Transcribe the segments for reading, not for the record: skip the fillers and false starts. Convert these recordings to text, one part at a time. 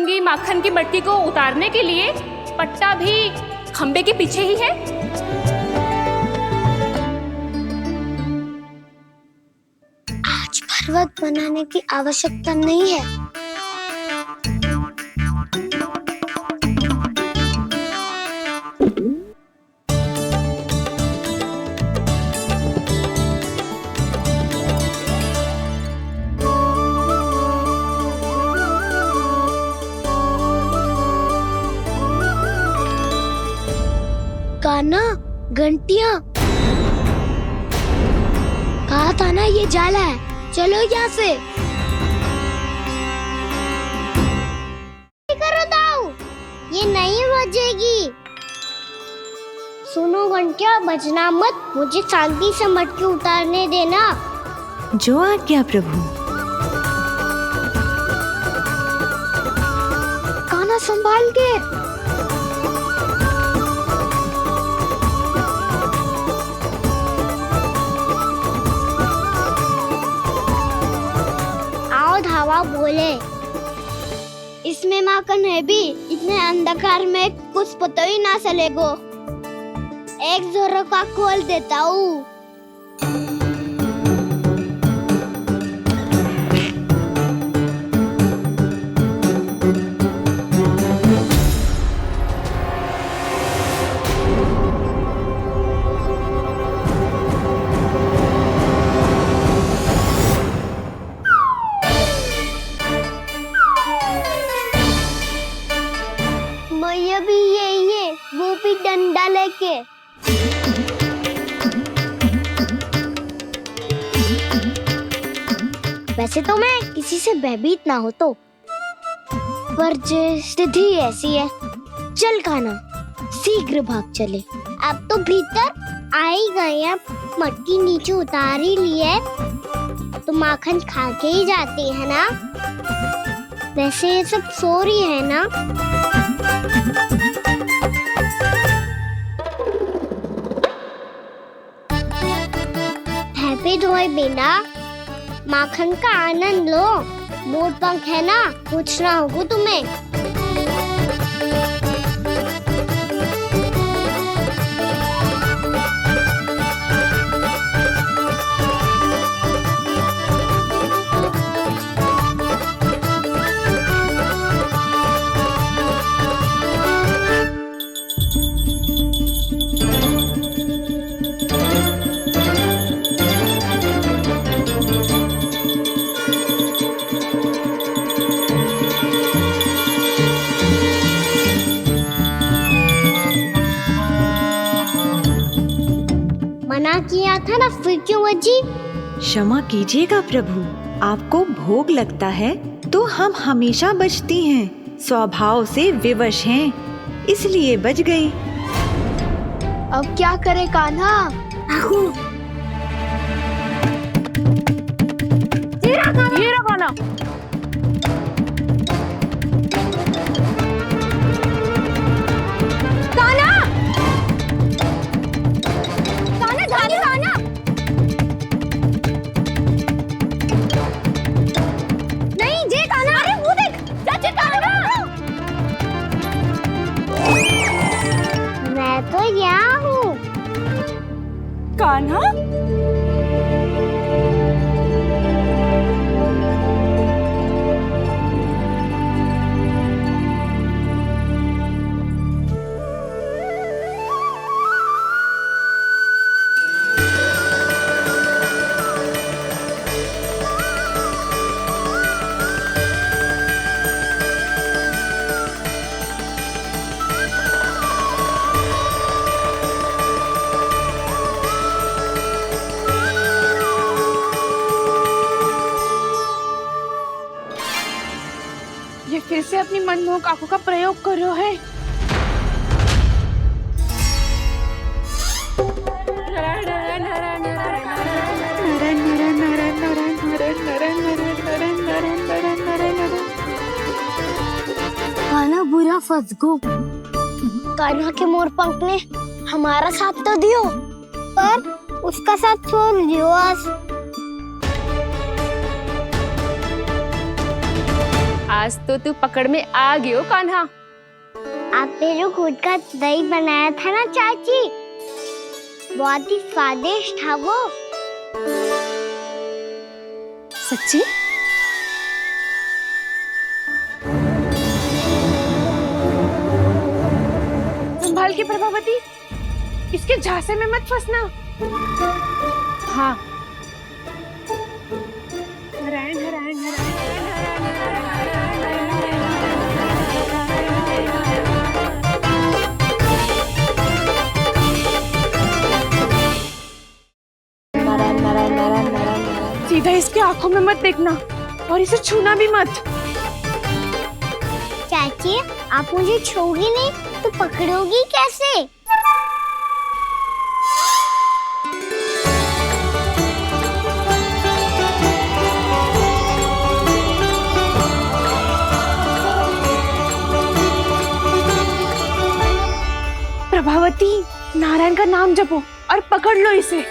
रंगी माखन की मटकी को उतारने के लिए पट्टा भी खंबे के पीछे ही है। आज पर्वत बनाने की आवश्यकता नहीं है। गाना, घंटियां, कहा था ना ये जाला है। चलो यहाँ से। करो दाऊ, ये नहीं बजेगी। सुनो घंटिया, बजना मत, मुझे शांति से मटकी उतारने देना। जो आज्ञा प्रभु। गाना संभाल के। धावा बोले, इसमें माखन है भी। इतने अंधकार में कुछ पता ही ना चलेगो। एक जोरों का खोल देता हूँ। भी यही है, वो भी डंडा लेके। वैसे तो मैं किसी से भयभीत ना हो तो, पर स्थिति ऐसी है। चल खाना, शीघ्र भाग चले। अब तो भीतर आ ही गए हैं, मटकी नीचे उतार ही लिए तो माखन खा के ही जाते हैं ना। वैसे ये सब सो रही है ना। हैप्पी धोए बिना माखन का आनंद लो। मोर पंख है ना, पूछना होगा तुम्हें। मना किया था ना, फिर क्यों बजी? क्षमा कीजिएगा प्रभु, आपको भोग लगता है तो हम हमेशा बजती हैं। स्वभाव से विवश हैं, इसलिए बज गई। अब क्या करे कान्हा? ये रहा गाना। मैं तो यहाँ हूँ। कान्हा, ये फिर से अपनी मनमोहक आंखों का प्रयोग कर रहा है। कान्हा बुरा फंस गो। कान्हा के मोर पंख ने हमारा साथ तो दियो, पर उसका साथ छोड़ दियो। आज आज तो तू पकड़ में आ गयो कान्हा। आपने जो खुद का दही बनाया था ना चाची, बहुत ही स्वादिष्ट था वो। सच्ची? संभाल के प्रभावती, इसके झांसे में मत फंसना। हाँ। नारायण नारायण नारायण। सीधा इसके आंखों में मत देखना और इसे छूना भी मत। चाची, आप मुझे छूओगी नहीं तो पकड़ोगी कैसे? प्रभावती, नारायण का नाम जपो और पकड़ लो इसे।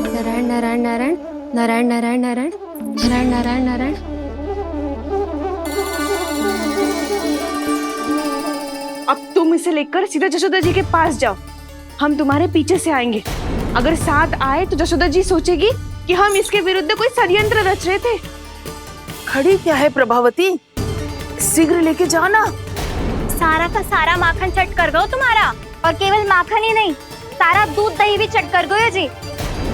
नारायण नारायण नारायण नारायण नारायण नारायण नारायण नारायण नारायण। अब तुम इसे लेकर सीधा जशोदा जी के पास जाओ, हम तुम्हारे पीछे से आएंगे। अगर साथ आए तो जशोदा जी सोचेगी कि हम इसके विरुद्ध कोई षड्यंत्र रच रहे थे। खड़ी क्या है प्रभावती, शीघ्र लेके जाना। सारा का सारा माखन चट कर गयो तुम्हारा, और केवल माखन ही नहीं, सारा दूध दही भी चट कर गयो जी।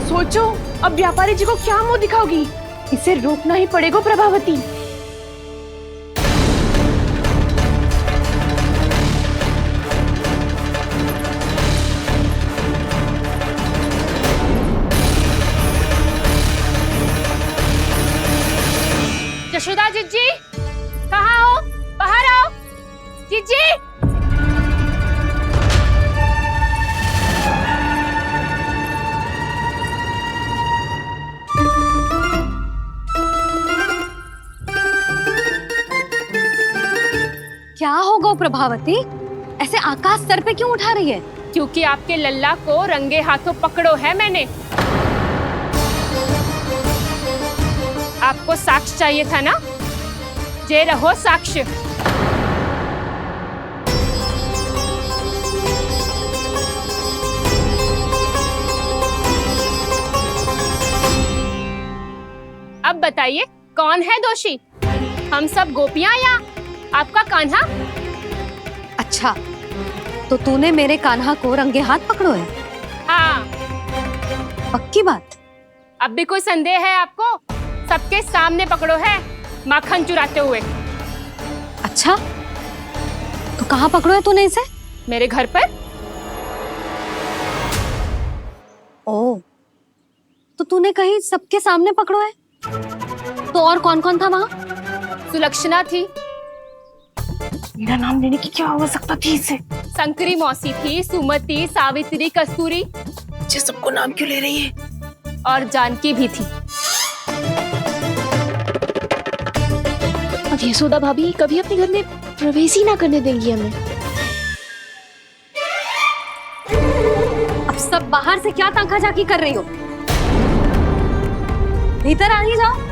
सोचो अब व्यापारी जी को क्या मुंह दिखाओगी। इसे रोकना ही पड़ेगा प्रभावती। जशोदा जीजी, कहाँ हो? बाहर आओ जीजी। क्या होगा प्रभावती, ऐसे आकाश सर पे क्यों उठा रही है? क्योंकि आपके लल्ला को रंगे हाथों पकड़ो है मैंने। आपको साक्ष्य चाहिए था ना, जे रहो साक्ष्य। अब बताइए कौन है दोषी, हम सब गोपियां या आपका कान्हा? अच्छा, तो तूने मेरे कान्हा को रंगे हाथ पकड़ो है? हाँ। पक्की बात? अब भी कोई संदेह है आपको? सबके सामने पकड़ो है माखन चुराते हुए। अच्छा, तो कहाँ पकड़ो है तूने इसे? मेरे घर पर। ओ, तो तूने कहीं सबके सामने पकड़ो है? तो और कौन कौन था वहाँ? सुलक्षणा थी। मेरा नाम लेने की क्या आवश्यकता थी इसे? संकरी मौसी थी, सुमति, सावित्री, कस्तूरी। ये सबको नाम क्यों ले रही है? और जानकी भी थी। अब यशोदा भाभी कभी अपने घर में प्रवेश ही ना करने देंगी हमें। अब सब बाहर से क्या ताका झाकी कर रही हो? भीतर आ ही जाओ।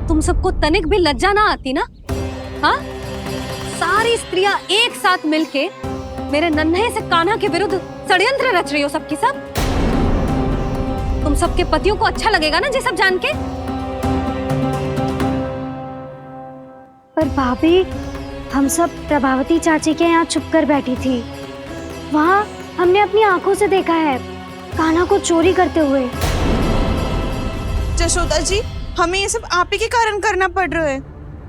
तुम सबको तनिक भी लज्जा ना आती ना? हाँ, सारी स्त्रियां एक साथ मिलके मेरे नन्हे से कान्हा के विरुद्ध षड्यंत्र रच रही हो सबकी सब। तुम सबके पतियों को अच्छा लगेगा ना ये सब जान के? पर भाभी, हम सब प्रभावती चाची के यहाँ छुप कर बैठी थी। वहाँ हमने अपनी आंखों से देखा है कान्हा को चोरी करते हुए। जशोदा जी, हमें ये सब आप ही के कारण करना पड़ रहा है।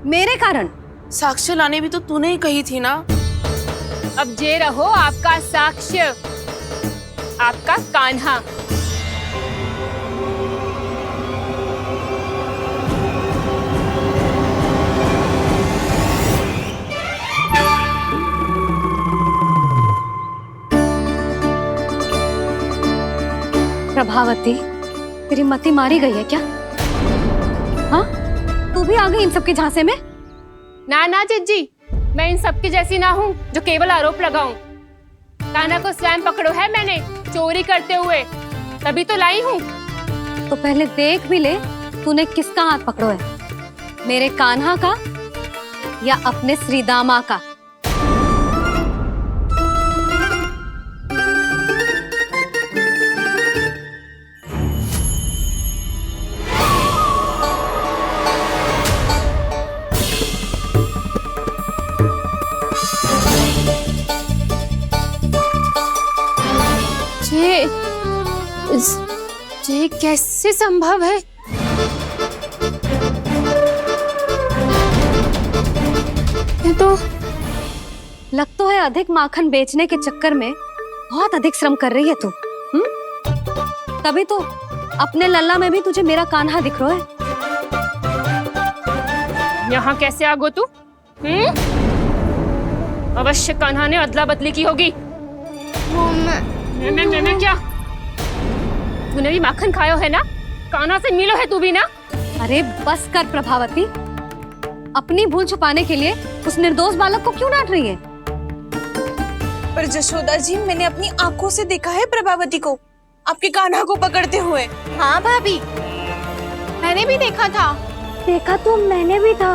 मेरे कारण? साक्ष्य लाने भी तो तूने ही कही थी ना। अब जे रहो आपका साक्ष्य, आपका कान्हा। प्रभावती, तेरी मति मारी गई है क्या? हाँ, तू भी आ गई इन सबके झांसे में? ना ना जीजी, मैं इन सबकी जैसी ना हूँ जो केवल आरोप लगाऊं। कान्हा को स्वयं पकड़ो है मैंने, चोरी करते हुए, तभी तो लाई हूँ। तो पहले देख भी ले तूने किसका हाथ पकड़ो है, मेरे कान्हा का या अपने श्रीदामा का। ये कैसे संभव है? ये तो लग तो है अधिक माखन बेचने के चक्कर में बहुत अधिक श्रम कर रही है तू। तभी तो अपने लल्ला में भी तुझे मेरा कान्हा दिख रहा है। यहाँ कैसे आ गो तू? अवश्य कान्हा ने अदला बदली की होगी। मैं क्या? तूने भी माखन खायो है ना? कान्हा से मिलो है तू भी ना? अरे बस कर प्रभावती, अपनी भूल छुपाने के लिए उस निर्दोष बालक को क्यों डांट रही है? पर जशोदा जी, मैंने अपनी आंखों से देखा है प्रभावती को आपके कान्हा को पकड़ते हुए। हाँ भाभी, मैंने भी देखा था। देखा तो मैंने भी था।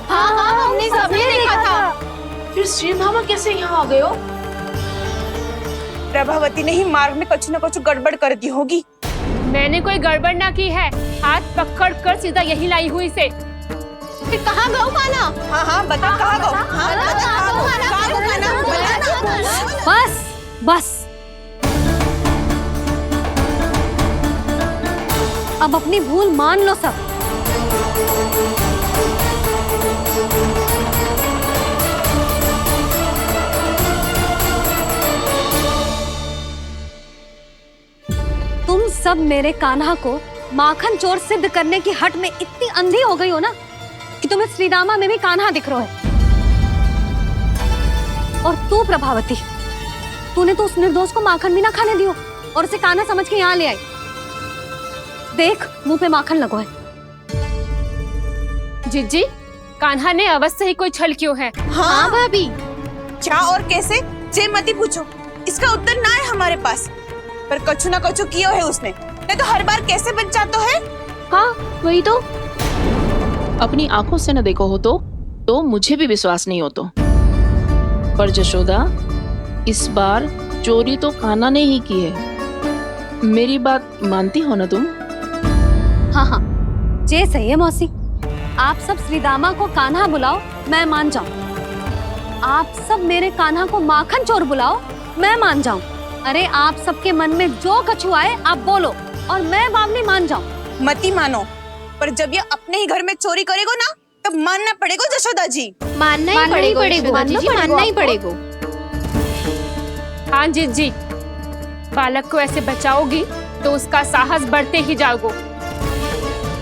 हाँ हाँ, हमने सबने देखा था। फिर श्रीधामा कैसे यहाँ आ गए हो? प्रभावती ने ही मार्ग में कुछ न कुछ गड़बड़ कर दी होगी। मैंने कोई गड़बड़ ना की है, हाथ पकड़ कर सीधा यही लाई हुई से। फिर कहाँ गौ कान्हा? हाँ हाँ बता कहाँ गो? हाँ बता कहाँ गो? बस बस, अब अपनी भूल मान लो सब। तुम सब मेरे कान्हा को माखन चोर सिद्ध करने की हट में इतनी अंधी हो गई हो ना कि तुम्हें श्रीदामा में भी कान्हा दिख रहा है। और तू प्रभावती, तूने तो उस निर्दोष को माखन भी ना खाने दियो और उसे कान्हा समझ के यहाँ ले आई। देख, मुंह पे माखन लगो है। जिज्जी, कान्हा ने अवश्य ही कोई छल क्यों है। हाँ भाभी। क्या और कैसे? जे मती पूछो, इसका उत्तर ना है हमारे पास। पर कछु ना कछु किया है उसने, नहीं तो हर बार कैसे बच जाता है। हाँ वही तो। अपनी आंखों से न देखो हो तो मुझे भी विश्वास नहीं हो तो। पर जशोदा, इस बार चोरी तो कान्हा ने ही की है। मेरी बात मानती हो ना तुम? हाँ हाँ, जे सही है मौसी। आप सब श्रीदामा को कान्हा बुलाओ, मैं मान जाऊं। आप सब मेरे कान्हा को माखन चोर बुलाओ, मैं मान जाऊं। अरे आप सबके मन में जो कछु आए आप बोलो और मैं बावली मान जाऊं। मती मानो, पर जब ये अपने ही घर में चोरी करेगो ना तब मानना पड़ेगा जशोदा जी। मानना ही पड़ेगा, मानना ही पड़ेगा। हाँ जिज्जी, बालक को ऐसे बचाओगी तो उसका साहस बढ़ते ही जाओगे।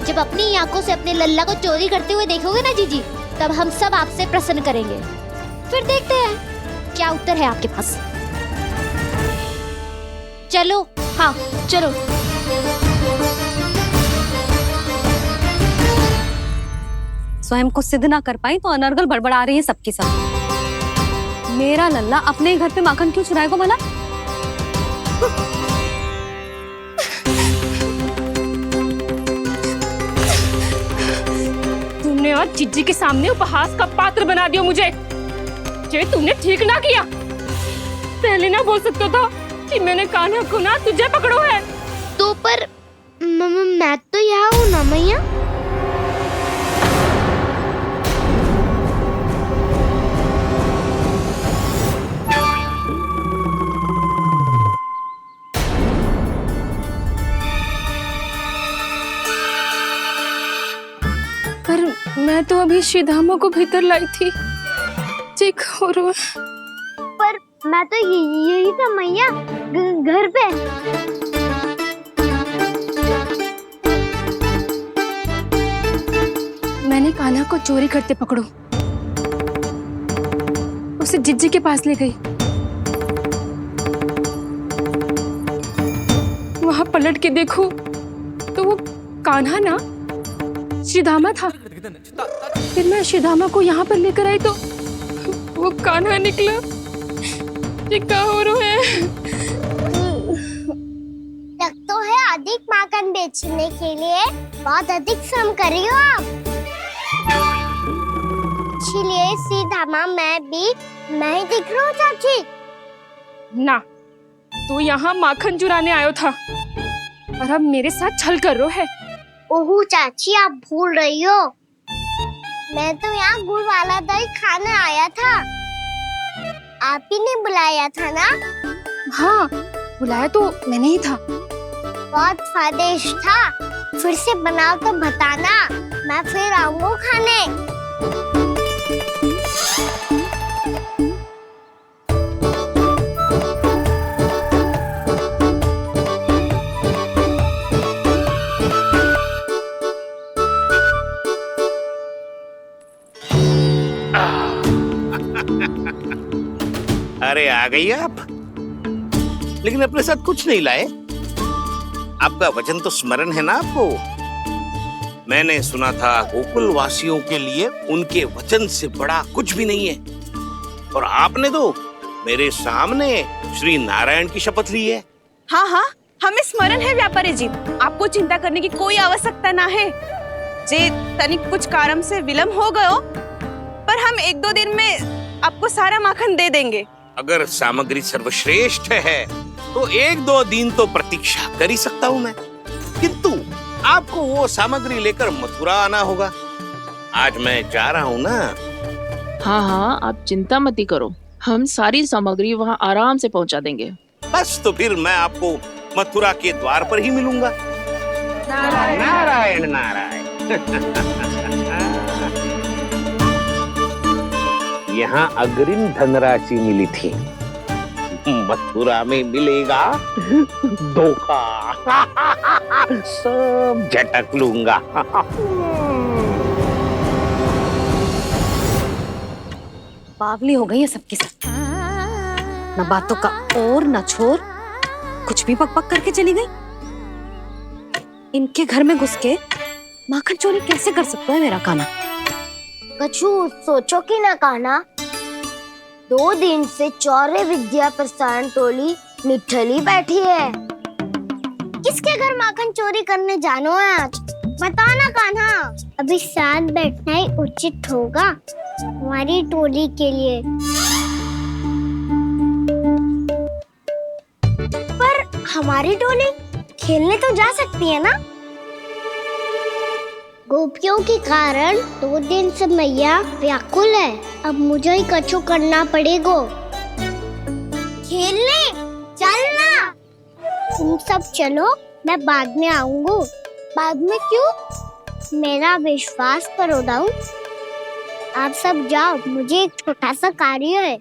जब अपनी आंखों से अपने लल्ला को चोरी करते हुए देखोगे ना जीजी, तब हम सब आपसे प्रसन्न करेंगे। फिर देखते हैं क्या उत्तर है आपके पास। चलो। हाँ चलो। स्वयं को सिद्ध ना कर पाई तो अनर्गल बड़बड़ा रही है सबकी सब। मेरा लल्ला अपने घर पे माखन क्यों चुराएगा भला? तुमने आज जिज्जी के सामने उपहास का पात्र बना दिया मुझे। ये तुमने ठीक ना किया। पहले ना बोल सकता था कि मैंने कान्हा को ना तुझे पकड़ो है। तो पर मैं तो यहाँ हूँ ना मैया। पर मैं तो अभी श्रीधामा को भीतर लाई थी। चेक हो रहा है। पर मैं तो यही था मैया, घर पे। मैंने कान्हा को चोरी करते पकड़ो, उसे जिज्जी के पास ले गई। वहां पलट के देखो तो वो कान्हा ना श्रीधामा था। फिर मैं श्रीधामा को यहाँ पर लेकर आई तो वो कान्हा निकला। ये क्या हो रहा है? अधिक माखन बेचने के लिए बहुत अधिक श्रम कर रही हो आप। इसीलिए सीधा मैं ही दिख रहा हूँ चाची। ना, तू यहाँ माखन चुराने आयो था और अब मेरे साथ छल कर रो है। ओह चाची, आप भूल रही हो, मैं तो यहाँ गुड़ वाला दही खाने आया था। आप ही ने बुलाया था ना? हाँ, बुलाया तो मैंने ही था। बहुत स्वादिष्ट था, फिर से बनाओ तो बताना, मैं फिर आऊंगा खाने। अरे आ गई आप, लेकिन अपने साथ कुछ नहीं लाए। आपका वचन तो स्मरण है ना आपको? मैंने सुना था गोकुल वासियों के लिए उनके वचन से बड़ा कुछ भी नहीं है, और आपने तो मेरे सामने श्री नारायण की शपथ ली है। हाँ हाँ, हमें स्मरण है व्यापारी जी, आपको चिंता करने की कोई आवश्यकता ना है। जे तनिक कुछ कारण से विलंब हो गयो, पर हम 1-2 दिन में आपको सारा माखन दे देंगे। अगर सामग्री सर्वश्रेष्ठ है तो 1-2 दिन तो प्रतीक्षा कर ही सकता हूँ मैं, किंतु आपको वो सामग्री लेकर मथुरा आना होगा। आज मैं जा रहा हूँ ना। हाँ हाँ, आप चिंता मत ही करो, हम सारी सामग्री वहाँ आराम से पहुँचा देंगे। बस तो फिर मैं आपको मथुरा के द्वार पर ही मिलूंगा। नारायण नारायण। यहाँ अग्रिम धनराशि मिली थी, मथुरा में मिलेगा धोखा। सब झटक लूंगा। बावली हो गई है सबकी सब, न बातों का और न छोर, कुछ भी पक पक करके चली गई। इनके घर में घुस के माखन चोरी कैसे कर सकता है मेरा काना? कछु सोचो कि ना काना, 2 दिन से चौर्य विद्या प्रसारण टोली निठली बैठी है। किसके घर माखन चोरी करने जानो है आज? बताना कान्हा। अभी साथ बैठना ही उचित होगा हमारी टोली के लिए। पर हमारी टोली खेलने तो जा सकती है ना? गोपियों के कारण 2 दिन से मैया व्याकुल है, अब मुझे ही कछु करना पड़ेगा। खेलने चलना, तुम सब चलो, मैं बाद में आऊंगा। बाद में क्यों? मेरा विश्वास करो दाऊ, आप सब जाओ, मुझे एक छोटा सा कार्य है।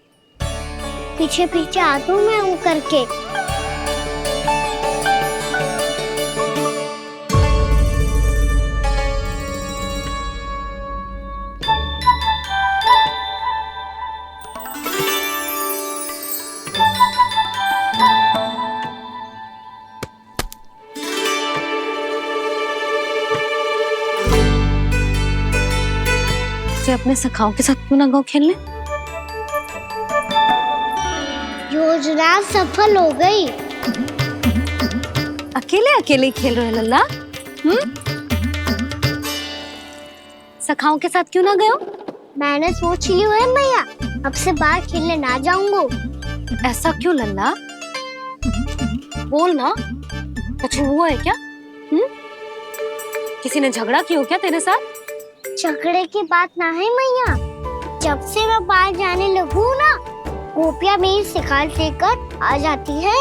पीछे पीछे आता हूँ मैं करके। अपने सखाओं के साथ क्यों ना गाँव खेलने? योजना सफल हो गई। अकेले अकेले ही खेल रहे लल्ला? सखाओं के साथ क्यों ना गए? मैंने सोच लिया है मैया, अब से बाहर खेलने ना जाऊंगा। ऐसा क्यों लल्ला? बोल ना, कुछ हुआ है क्या? किसी ने झगड़ा किया क्या तेरे साथ? झगड़े की बात ना है मैया, जब से मैं बाहर जाने लगू ना, गोपियां मेरी शिकार लेकर आ जाती है,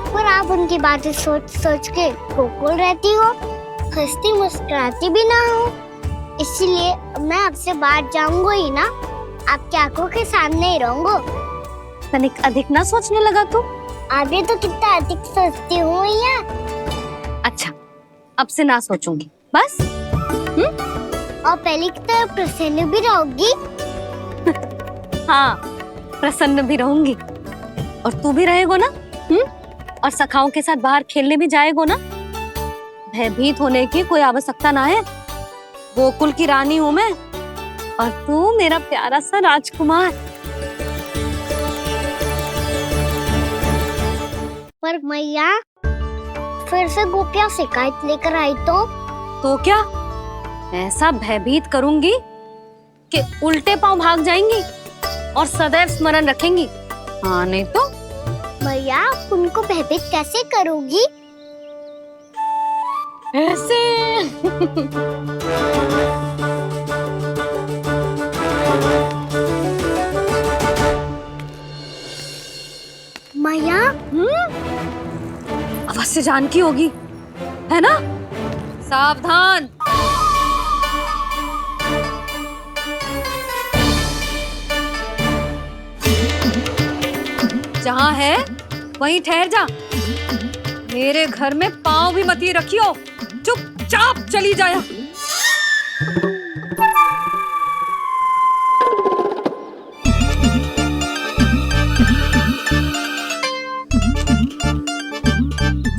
पर आप उनकी बातें सोच सोच के गोकुल रहती हो, हंसती मुस्कुराती भी ना हो। इसलिए मैं आपसे बाहर जाऊंगा ही ना, आपकी आंखों के सामने ही रहूंगा। तनिक अधिक ना सोचने लगा तू? आगे तो कितना अधिक सोचती हूँ मैया। अच्छा, अब से ना सोचूंगी बस। और पहले की तरह प्रसन्न भी रहोगी? हाँ, प्रसन्न भी रहूंगी, और तू भी रहेगा ना? और सखाओं के साथ बाहर खेलने भी जाएगा ना? भयभीत होने की कोई आवश्यकता ना है, गोकुल की रानी हूँ मैं, और तू मेरा प्यारा सा राजकुमार। पर मैया, फिर से गोपियाँ शिकायत लेकर आई तो क्या ऐसा भयभीत करूंगी कि उल्टे पांव भाग जाएंगी और सदैव स्मरण रखेंगी। हाँ नहीं तो भैया उनको भयभीत कैसे करोगी? ऐसे। मैया अवश्य जानकी होगी, है ना? सावधान। जहाँ है वहीं ठहर जा। मेरे घर में पाँव भी मत ही रखियो, चुपचाप चली जाया।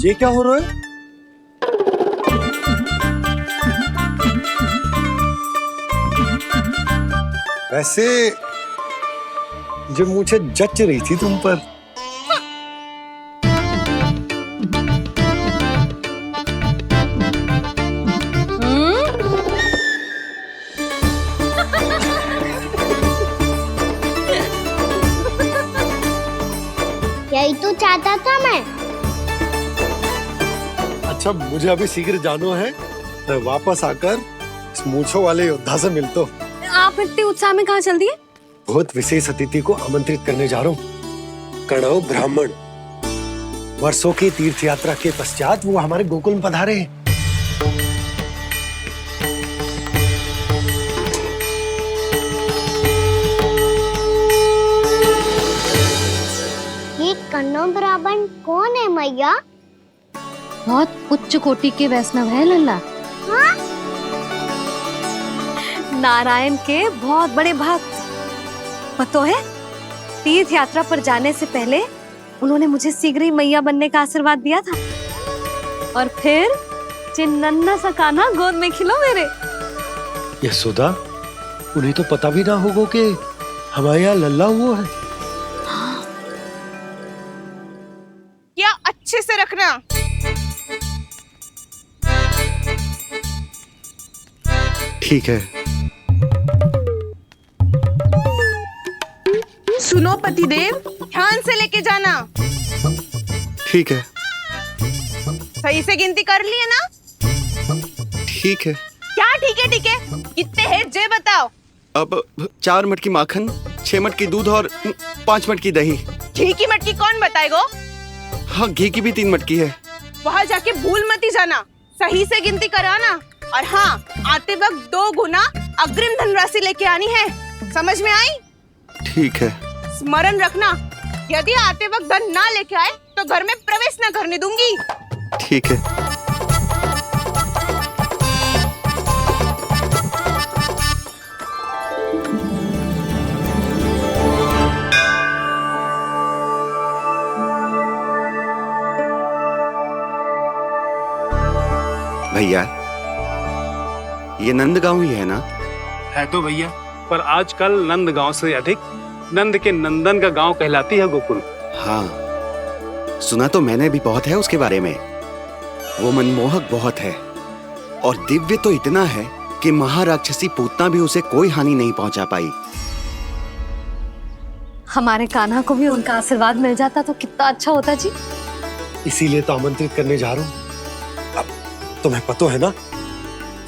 ये क्या हो रहा है? वैसे जो मुझे जच रही थी तुम पर। यही तो चाहता था मैं। अच्छा मुझे अभी शीघ्र जाना है, मैं वापस आकर इस मूंछों वाले योद्धा से मिलता हूँ। आप इतने उत्साह में कहाँ चल दिए? बहुत विशेष अतिथि को आमंत्रित करने जा रहा हूँ। कणव ब्राह्मण वर्षों की तीर्थ यात्रा के पश्चात वो हमारे गोकुल में पधारे हैं। ये कन्नौ ब्राह्मण कौन है मैया? बहुत उच्च कोटि के वैष्णव है लल्ला। हाँ? नारायण के बहुत बड़े भक्त। पता है, तीर्थ यात्रा पर जाने से पहले उन्होंने मुझे शीघ्र ही मैया बनने का आशीर्वाद दिया था। और फिर चिन्नन्ना सा कान्हा गोद में खिलो मेरे। यशोदा, उन्हें तो पता भी ना होगा कि हमारे यहाँ लल्ला हुआ है। क्या अच्छे से रखना। ठीक है। सुनो पतिदेव, ध्यान से लेके जाना। ठीक है। सही से गिनती कर लिए ना? ठीक है। क्या ठीक है ठीक है? कितने हैं जे बताओ। अब 4 मटकी माखन, 6 मटकी दूध और 5 मटकी दही। घी की मटकी कौन बताएगा? हाँ, घी की भी 3 मटकी है। वहाँ जाके भूल मत ही जाना, सही से गिनती कराना। और हाँ, आते वक्त 2 गुना अग्रिम धनराशि लेके आनी है। समझ में आई? ठीक है। स्मरण रखना, यदि आते वक्त धन ना लेके आए तो घर में प्रवेश न करने दूंगी। ठीक है। भैया, ये नंदगांव ही है ना? है तो भैया, पर आजकल नंदगांव से अधिक नंद के नंदन का गांव कहलाती है गोकुल। हाँ, सुना तो मैंने भी बहुत है उसके बारे में। वो मनमोहक बहुत है और दिव्य तो इतना है कि महाराक्षसी पूतना भी उसे कोई हानि नहीं पहुंचा पाई। हमारे कान्हा को भी उनका आशीर्वाद मिल जाता तो कितना अच्छा होता जी। इसीलिए तो आमंत्रित करने जा रहा हूँ। अब तुम्हें पता है ना,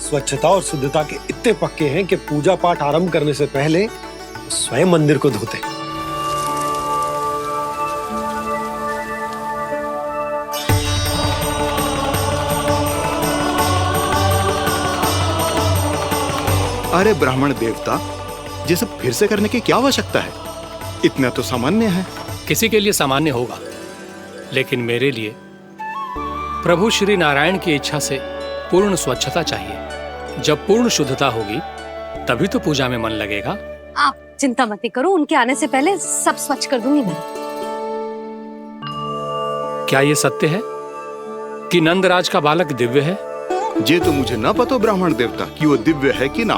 स्वच्छता और शुद्धता के इतने पक्के हैं कि पूजा पाठ आरंभ करने से पहले स्वयं मंदिर को धोते। अरे ब्राह्मण देवता, ये सब फिर से करने की क्या आवश्यकता है? इतना तो सामान्य है। किसी के लिए सामान्य होगा, लेकिन मेरे लिए प्रभु श्री नारायण की इच्छा से पूर्ण स्वच्छता चाहिए। जब पूर्ण शुद्धता होगी तभी तो पूजा में मन लगेगा। आप चिंता मत करो, उनके आने से पहले सब स्वच्छ कर दूंगी मैं। क्या ये सत्य है कि नंदराज का बालक दिव्य है? ये तो मुझे ना पता ब्राह्मण देवता कि वो दिव्य है कि ना,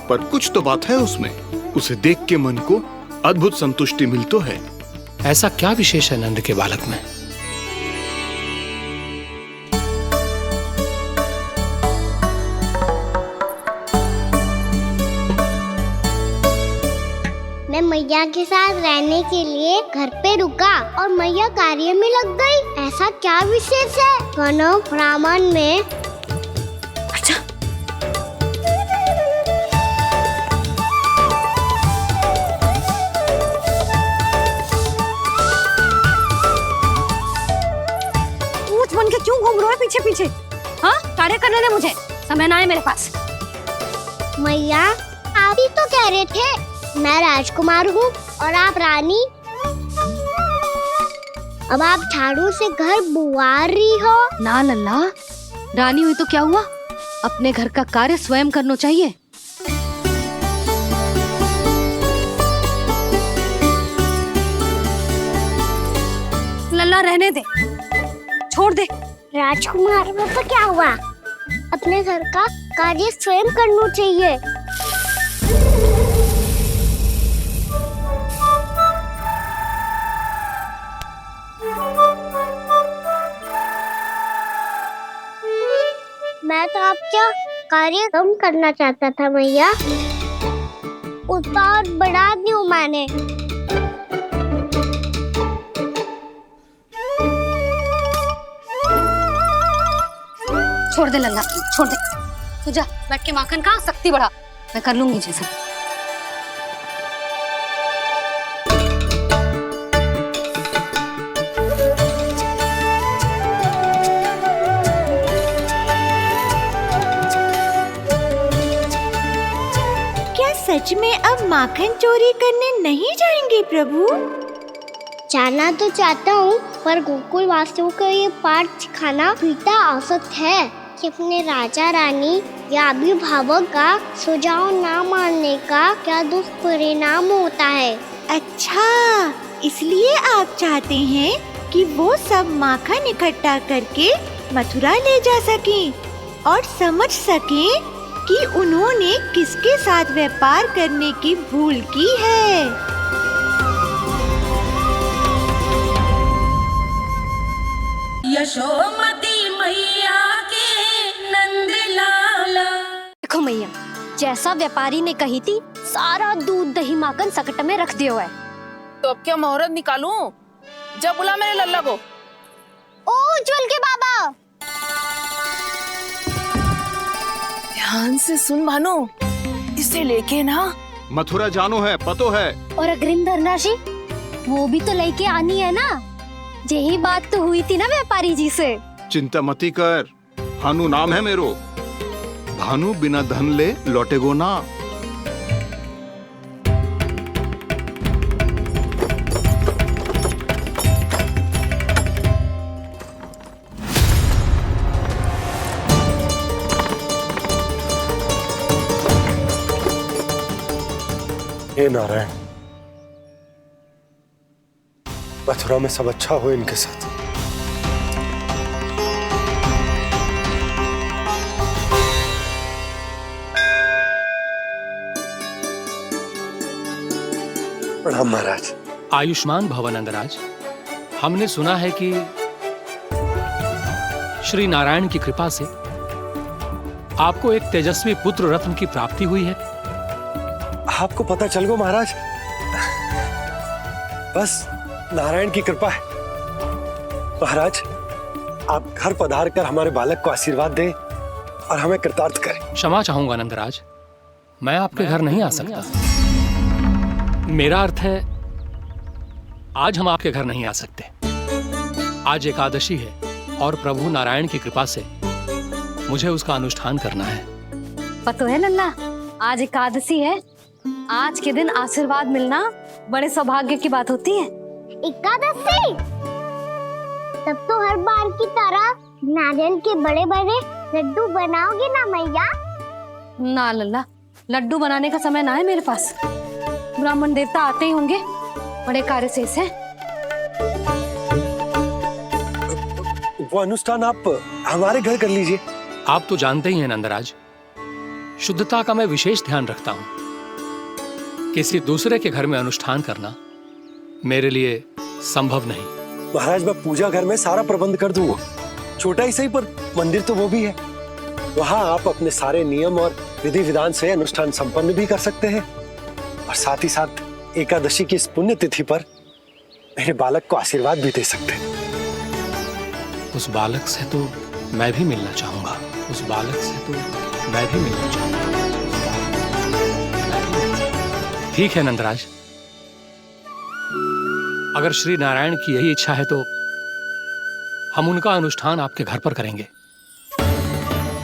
पर कुछ तो बात है उसमें। उसे देख के मन को अद्भुत संतुष्टि मिलती है। ऐसा क्या विशेष है नंद के बालक में? मैया के साथ रहने के लिए घर पे रुका और मैया कार्य में लग गई। ऐसा क्या विशेष है गणव ब्राह्मण में? अच्छा, ऊंच बन के क्यों घूम रहे हो पीछे पीछे? हाँ, कार्य करने दे मुझे, समय ना है मेरे पास। मैया आप ही तो कह रहे थे मैं राजकुमार हूँ और आप रानी। अब आप झाड़ू से घर बुआर रही हो। ना लल्ला, रानी हुई तो क्या हुआ, अपने घर का कार्य स्वयं करना चाहिए। लल्ला रहने दे, छोड़ दे। राजकुमार में तो क्या हुआ, अपने घर का कार्य स्वयं करना चाहिए। मैं तो आपका कार्य कम करना चाहता था मैया, उसका और बढ़ा दूं मैंने। छोड़ दे लल्ला, छोड़ दे। तू जा बैठ के माखन खा, शक्ति बढ़ा, मैं कर लूंगी जैसा। क्या सच में अब माखन चोरी करने नहीं जाएंगे प्रभु? जाना तो चाहता हूँ, पर गोकुल वासियों को ये पाठ सिखाना पिता आवश्यक है कि अपने राजा रानी या अभिभावक का सुझाव ना मानने का क्या दुष्परिणाम होता है। अच्छा, इसलिए आप चाहते हैं कि वो सब माखन इकट्ठा करके मथुरा ले जा सकें और समझ सकें कि उन्होंने किसके साथ व्यापार करने की भूल की है। यशोमती मैया के नंद लाला। देखो मैया, जैसा व्यापारी ने कही थी, सारा दूध दही माखन सकट में रख दिया है। तो अब क्या मुहूर्त निकालूं? जब बुला मेरे लल्ला को। ओ उज्जवल के बाबा, ध्यान से सुन भानु, इसे लेके ना मथुरा जानो है, पतो है। और अग्रिम धनराशि वो भी तो लेके आनी है ना। यही बात तो हुई थी ना व्यापारी जी से। चिंता मती कर, भानु नाम है मेरो। भानु बिना धन ले लौटेगो ना। हे नारायण, मथुरा में सब अच्छा हो इनके साथ। प्रणाम महाराज। आयुष्मान भव नंदराज। हमने सुना है कि श्री नारायण की कृपा से आपको एक तेजस्वी पुत्र रत्न की प्राप्ति हुई है। आपको पता चल गो महाराज, बस नारायण की कृपा है। महाराज, आप घर पधार कर हमारे बालक को आशीर्वाद दें और हमें कृतार्थ करें। क्षमा चाहूंगा नंदराज, मैं आपके घर नहीं आ सकता। मेरा अर्थ है, आज हम आपके घर नहीं आ सकते। आज एकादशी है और प्रभु नारायण की कृपा से मुझे उसका अनुष्ठान करना है। पता है लल्ला, आज एकादशी है। आज के दिन आशीर्वाद मिलना बड़े सौभाग्य की बात होती है। एकादशी, तब तो हर बार की तरह नारियल के बड़े बड़े लड्डू बनाओगे ना मैया? ना लल्ला, लड्डू बनाने का समय ना है मेरे पास। ब्राह्मण देवता आते ही होंगे, बड़े कार्य शेष है। वो अनुष्ठान आप हमारे घर कर लीजिए। आप तो जानते ही हैं नंदराज, शुद्धता का मैं विशेष ध्यान रखता हूं। किसी दूसरे के घर में अनुष्ठान करना मेरे लिए संभव नहीं। महाराज, मैं पूजा घर में सारा प्रबंध कर दूंगा। छोटा ही सही, पर मंदिर तो वो भी है। वहाँ आप अपने सारे नियम और विधि विधान से अनुष्ठान संपन्न भी कर सकते हैं और साथ ही साथ एकादशी की इस पुण्य तिथि पर मेरे बालक को आशीर्वाद भी दे सकते हैं। उस बालक से तो मैं भी मिलना चाहूंगा। उस बालक से तो मैं भी मिलना चाहूंगा। ठीक है नंदराज, अगर श्री नारायण की यही इच्छा है तो हम उनका अनुष्ठान आपके घर पर करेंगे।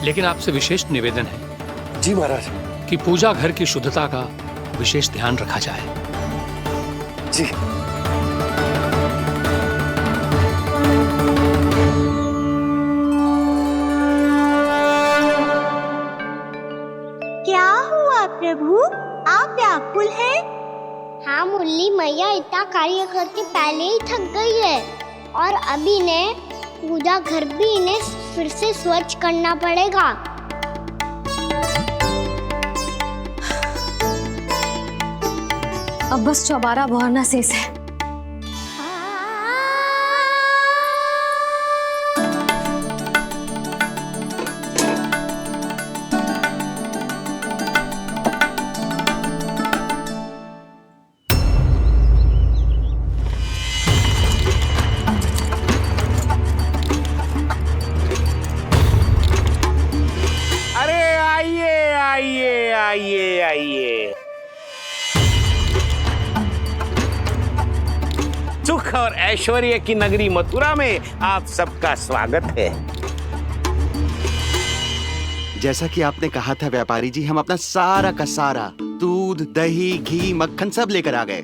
लेकिन आपसे विशेष निवेदन है जी महाराज कि पूजा घर की शुद्धता का विशेष ध्यान रखा जाए। जी। क्या हुआ प्रभु, आप व्याकुल हैं? हाँ मुरली मैया इतना कार्य करके पहले ही थक गई है और अभी ने पूजा घर भी इन्हें फिर से स्वच्छ करना पड़ेगा। अब बस चौबारा बहरना शेष है। अरे आइए आइए आइए आइए, सुख और ऐश्वर्य की नगरी मथुरा में आप सबका स्वागत है। जैसा कि आपने कहा था व्यापारी जी, हम अपना सारा का सारा दूध, दही, घी, मक्खन सब लेकर आ गए।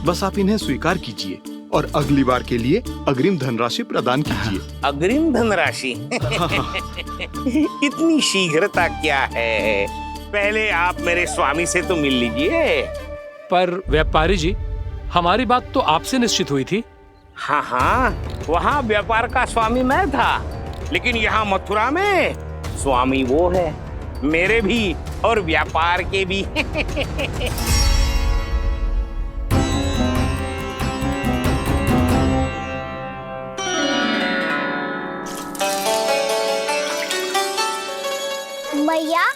बस आप इन्हें स्वीकार कीजिए और अगली बार के लिए अग्रिम धनराशि प्रदान कीजिए। अग्रिम धनराशि? इतनी शीघ्रता क्या है? पहले आप मेरे स्वामी से तो मिल लीजिए। पर व्यापारी जी, हमारी बात तो आपसे निश्चित हुई थी। हाँ हाँ, वहाँ व्यापार का स्वामी मैं था, लेकिन यहाँ मथुरा में स्वामी वो है, मेरे भी और व्यापार के भी। मैया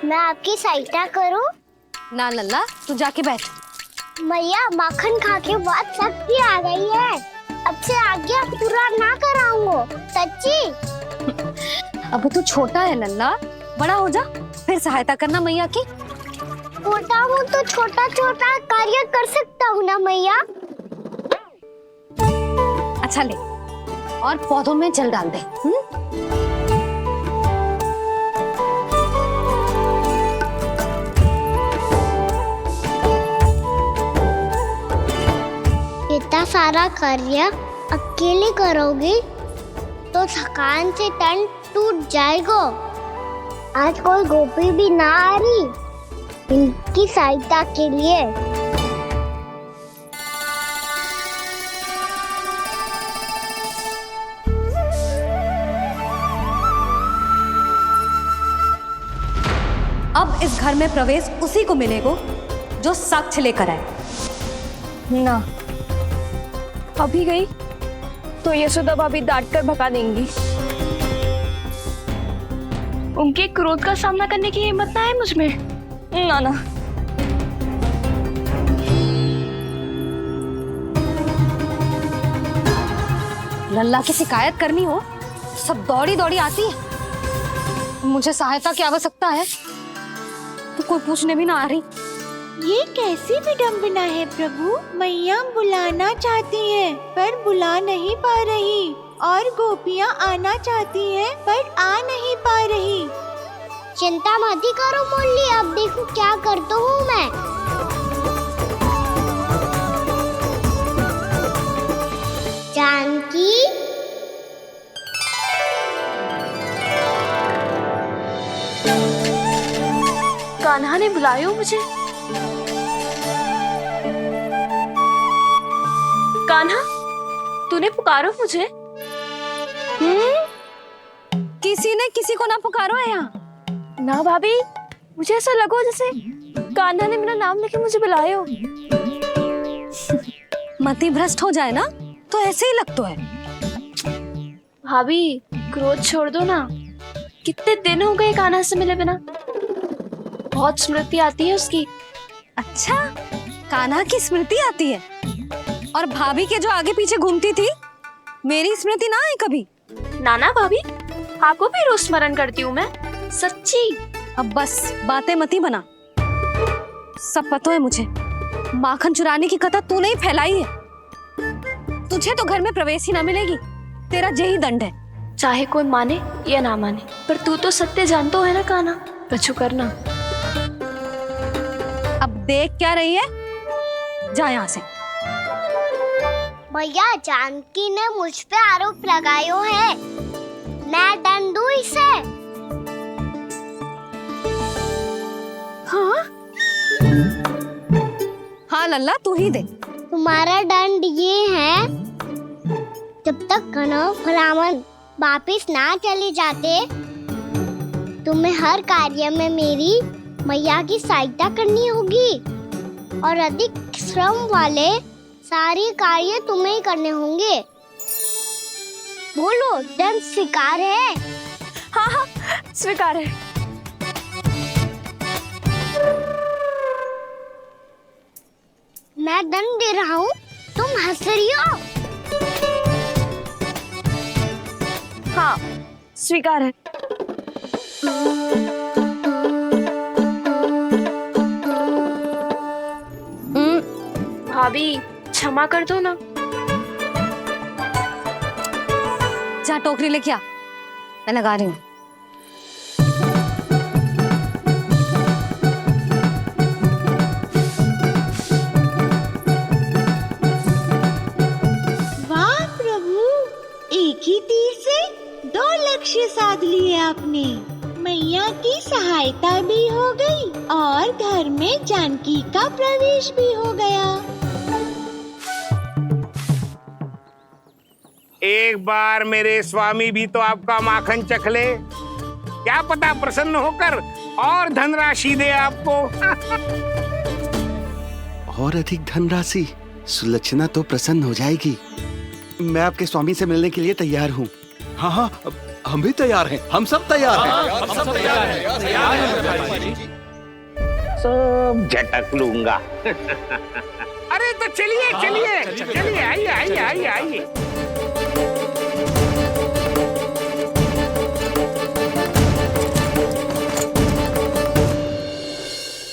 मैं आपकी सहायता करूं? ना लल्ला, तू जाके बैठ। मैया माखन खा के बहुत शक्ति आ गई है, अब से आगे अब पूरा ना कराऊंगा। सच्ची? अब तू छोटा है लल्ला, बड़ा हो जा फिर सहायता करना मैया की। छोटा हूँ तो छोटा छोटा कार्य कर सकता हूँ ना मैया। अच्छा ले, और पौधों में जल डाल दे। इतना सारा कार्य अकेले करोगी तो थकान से तन टूट जाएगा। आज कोई गोपी भी ना आ रही इनकी सहायता के लिए। अब इस घर में प्रवेश उसी को मिलेगा जो साक्ष्य लेकर आए। ना, अभी गई तो यशोदा भाभी डांट कर भगा देंगी। उनके क्रोध का सामना करने की हिम्मत ना है मुझ में। ना ना। लल्ला की शिकायत करनी हो सब दौड़ी दौड़ी आती है। मुझे सहायता की आवश्यकता है तो कोई पूछने भी ना आ रही। ये कैसी विडंबना है प्रभु, मैया बुलाना चाहती हैं पर बुला नहीं पा रही, और गोपियाँ आना चाहती हैं पर आ नहीं पा रही। चिंता मत ही करो मुरली, अब देखो क्या करता हूँ मैं। जानकी, कान्हा ने बुलाया हो मुझे। कान्हा, तूने पुकारो मुझे। किसी ने किसी को ना पुकारो है यहाँ। ना भाभी, मुझे ऐसा लगो जैसे कान्हा ने मेरा नाम लेके मुझे बुलाया हो। मति भ्रष्ट हो जाए ना तो ऐसे ही लगता है। भाभी क्रोध छोड़ दो ना, कितने दिन हो गए कान्हा से मिले बिना। बहुत स्मृति आती है उसकी। अच्छा, कान्हा की स्मृति आती है और भाभी के जो आगे पीछे घूमती थी, मेरी स्मृति ना आई कभी। नाना भाभी, आपको भी रोज स्मरण करती हूँ मैं, सच्ची। अब बस बातें मत ही बना, सब पता है मुझे। माखन चुराने की कथा तूने ही फैलाई है। तुझे तो घर में प्रवेश ही ना मिलेगी, तेरा यही दंड है। चाहे कोई माने या ना माने, पर तू तो सत्य जानतो है ना कान्हा, कछु करना। अब देख क्या रही है, जा यहाँ से। भैया, जानकी ने मुझ पे आरोप लगायो है, मैं दंड दूं इसे। हाँ हाँ लल्ला, तू ही दे। तुम्हारा दंड ये है, जब तक कनव फलावन वापिस ना चले जाते, तुम्हें हर कार्य में मेरी मैया की सहायता करनी होगी और अधिक श्रम वाले सारे कार्य तुम्हें ही करने होंगे। बोलो, दंड स्वीकार है? हाँ हाँ, स्वीकार है। मैं दंड दे रहा हूँ, तुम हंस रही हो? हाँ, स्वीकार है। भाभी, क्षमा कर दो ना। जा टोकरी लेके आ, मैं लगा रही हूँ। वाह प्रभु, एक ही तीर से 2 लक्ष्य साध लिए आपने। मैया की सहायता भी हो गई और घर में जानकी का प्रवेश भी हो गया। एक बार मेरे स्वामी भी तो आपका माखन चख ले, क्या पता प्रसन्न होकर और धनराशि दे आपको। और अधिक धनराशि? सुलक्षणा तो प्रसन्न हो जाएगी। मैं आपके स्वामी से मिलने के लिए तैयार हूँ। हाँ हाँ, हम भी तैयार हैं, हम सब तैयार हैं। हम सब तैयार हैं। सब झटक लूंगा। अरे तो चलिए चलिए चलिए, आइए आइए आइए आइए।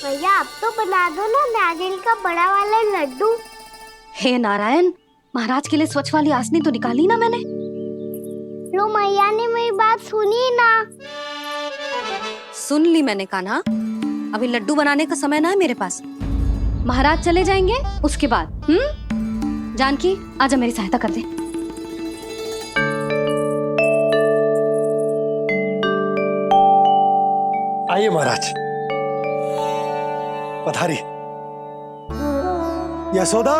भैया, आप तो बना दो ना नारियल का बड़ा वाला लड्डू। हे नारायण, महाराज के लिए स्वच्छ वाली आसनी तो निकाली ना मैंने। लो, मैया ने मेरी बात सुनी ना। सुन ली मैंने कान्हा, अभी लड्डू बनाने का समय ना है मेरे पास। महाराज चले जाएंगे उसके बाद। जानकी, आजा मेरी सहायता कर दे। आइए महाराज, पधारी। यशोदा।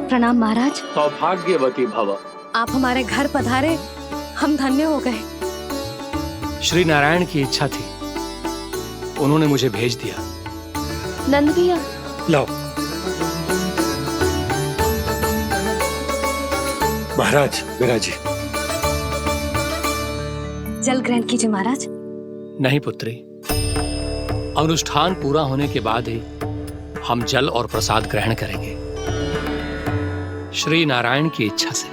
प्रणाम महाराज। सौभाग्यवती भव। आप हमारे घर पधारे, हम धन्य हो गए। श्री नारायण की इच्छा थी, उन्होंने मुझे भेज दिया। नंद भैया, लाओ। महाराज, मेरा जी। जल ग्रहण कीजिए महाराज। नहीं पुत्री, अनुष्ठान पूरा होने के बाद ही हम जल और प्रसाद ग्रहण करेंगे, श्री नारायण की इच्छा से।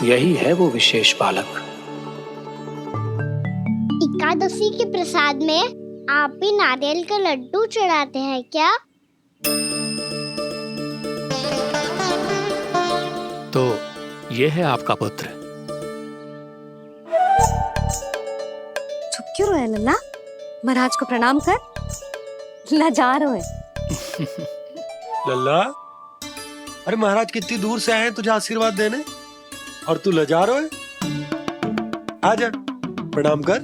यही है वो विशेष बालक। एकादशी के प्रसाद में आप भी नारियल का लड्डू चढ़ाते हैं क्या? तो ये है आपका पुत्र। चुप क्यों रहे लल्ला? महाराज को प्रणाम कर, लजा रहे। लल्ला, अरे महाराज कितनी दूर से आए हैं तुझे आशीर्वाद देने, और तू लजा रहा है? आजा, प्रणाम कर।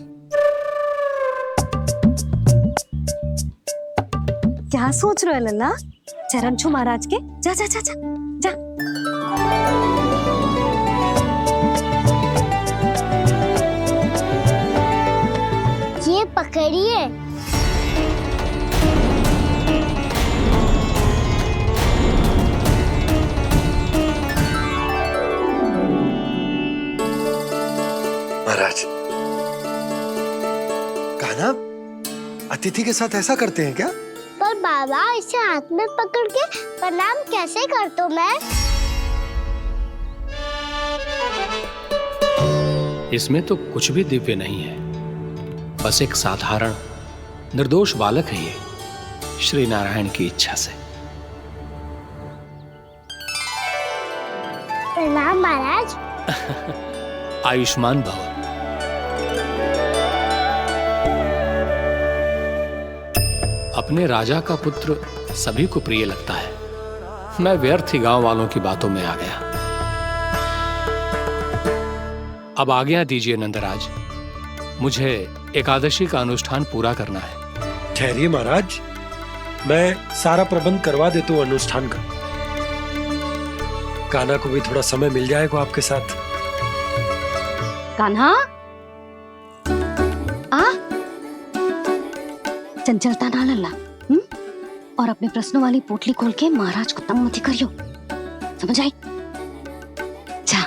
क्या सोच रहे हो लल्ला? चरण छू महाराज के। जा जा जा जा जा। ये पकड़िए। अतिथि के साथ ऐसा करते हैं क्या? पर बाबा, इसे हाथ में पकड़ के प्रणाम कैसे करता हूँ मैं? इसमें तो कुछ भी दिव्य नहीं है, बस एक साधारण निर्दोष बालक है ये, श्री नारायण की इच्छा से। प्रणाम महाराज। आयुष्मान भव। अपने राजा का पुत्र सभी को प्रिय लगता है। मैं व्यर्थ ही गांव वालों की बातों में आ गया। अब आज्ञा दीजिए नंदराज, मुझे एकादशी का अनुष्ठान पूरा करना है। ठहरिए महाराज, मैं सारा प्रबंध करवा देता हूँ अनुष्ठान का। कान्हा को भी थोड़ा समय मिल जाएगा आपके साथ। कान्हा, आ चंचलता ना लल्ला, और अपने प्रश्नों वाली पोटली खोल के महाराज को तंग मत करियो, समझ आई? जा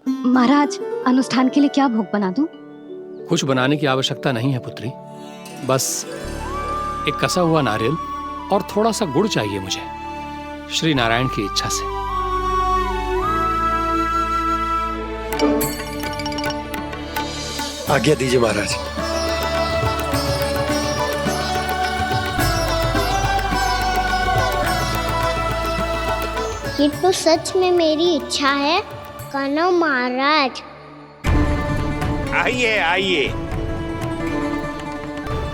महाराज, अनुष्ठान के लिए क्या भोग बना दूं? कुछ बनाने की आवश्यकता नहीं है पुत्री, बस एक कसा हुआ नारियल और थोड़ा सा गुड़ चाहिए मुझे, श्री नारायण की इच्छा से। आज्ञा दीजिए महाराज। ये तो सच में मेरी इच्छा है कान्हा महाराज। आइए आइए,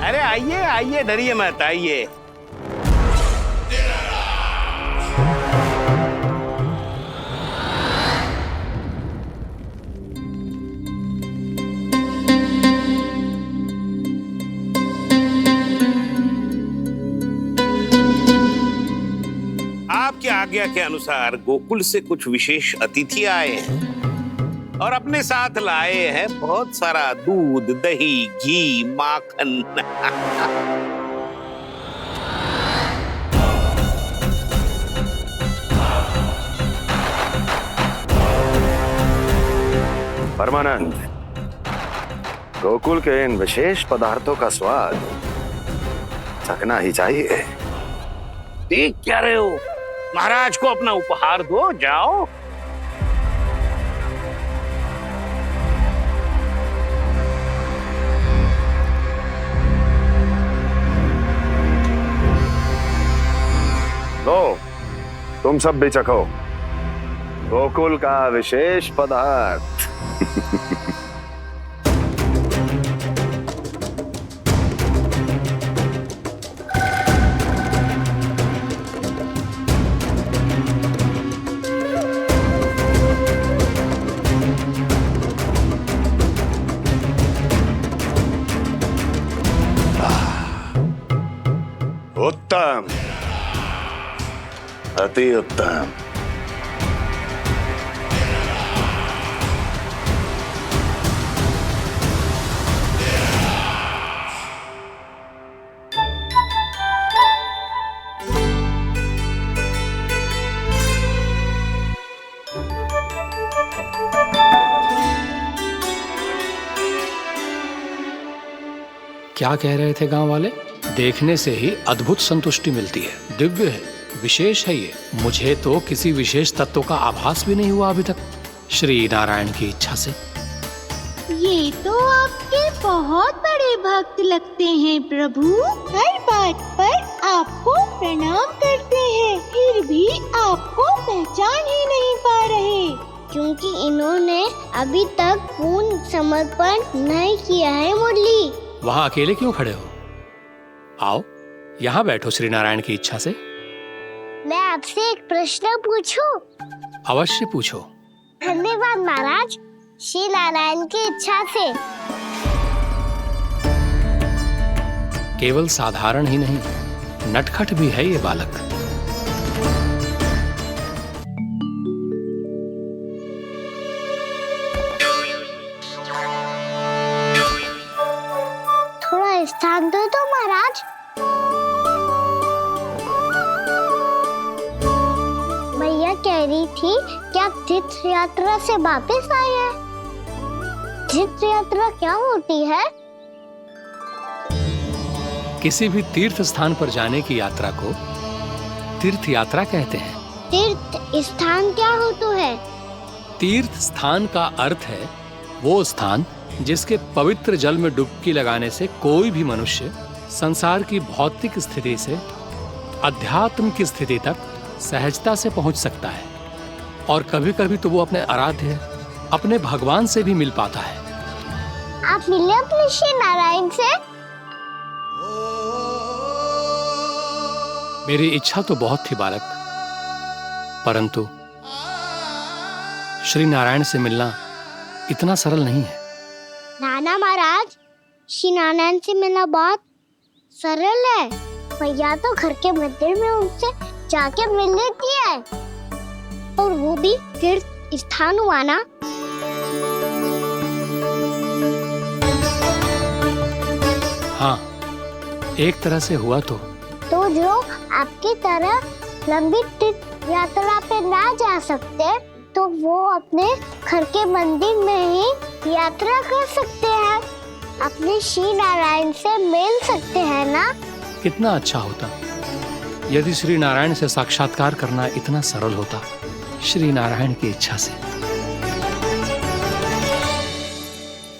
अरे आइए आइए, डरिए मत, आइए। आपकी आज्ञा के अनुसार गोकुल से कुछ विशेष अतिथि आए हैं और अपने साथ लाए हैं बहुत सारा दूध, दही, घी, माखन। परमानंद, गोकुल के इन विशेष पदार्थों का स्वाद चखना ही चाहिए। देख क्या रहे हो? महाराज को अपना उपहार दो, जाओ। लो, तुम सब भी चखो गोकुल का विशेष पदार्थ। उत्तम, अति उत्तम। क्या कह रहे थे गांव वाले? देखने से ही अद्भुत संतुष्टि मिलती है, दिव्य है, विशेष है ये। मुझे तो किसी विशेष तत्व का आभास भी नहीं हुआ अभी तक, श्री नारायण की इच्छा से। ये तो आपके बहुत बड़े भक्त लगते हैं प्रभु। हर बात पर आपको प्रणाम करते हैं, फिर भी आपको पहचान ही नहीं पा रहे। क्योंकि इन्होंने अभी तक पूर्ण समर्पण नहीं किया है मुरली। वहां अकेले क्यों खड़े हो? आओ यहाँ बैठो श्री नारायण की इच्छा से। मैं आपसे एक प्रश्न पूछूं? अवश्य पूछो। धन्यवाद महाराज, श्री नारायण की इच्छा से। केवल साधारण ही नहीं, नटखट भी है ये बालक। थोड़ा स्थान दो तो महाराज। भैया कह रही थी कि आप तीर्थ यात्रा से वापस आए हैं। तीर्थ यात्रा क्या होती है? किसी भी तीर्थ स्थान पर जाने की यात्रा को तीर्थ यात्रा कहते हैं। तीर्थ स्थान क्या होता है? तीर्थ स्थान का अर्थ है वो स्थान जिसके पवित्र जल में डुबकी लगाने से कोई भी मनुष्य संसार की भौतिक स्थिति से अध्यात्म की स्थिति तक सहजता से पहुंच सकता है, और कभी कभी तो वो अपने आराध्य अपने भगवान से भी मिल पाता है। आप मिले अपने श्री नारायण से? मेरी इच्छा तो बहुत थी बालक, परंतु श्री नारायण से मिलना इतना सरल नहीं है। नाना महाराज, श्री नारायण से मिलना बहुत सरल है। भैया तो घर के मंदिर में उनसे जाके मिल लेती है, और वो भी तीर्थ स्थान हुआ ना। हाँ, एक तरह से हुआ तो जो आपकी तरह लंबी तीर्थ यात्रा पे ना जा सकते, तो वो अपने घर के मंदिर में ही यात्रा कर सकते हैं, अपने श्री नारायण से मिल सकते हैं ना। कितना अच्छा होता यदि श्री नारायण से साक्षात्कार करना इतना सरल होता, श्री नारायण की इच्छा से।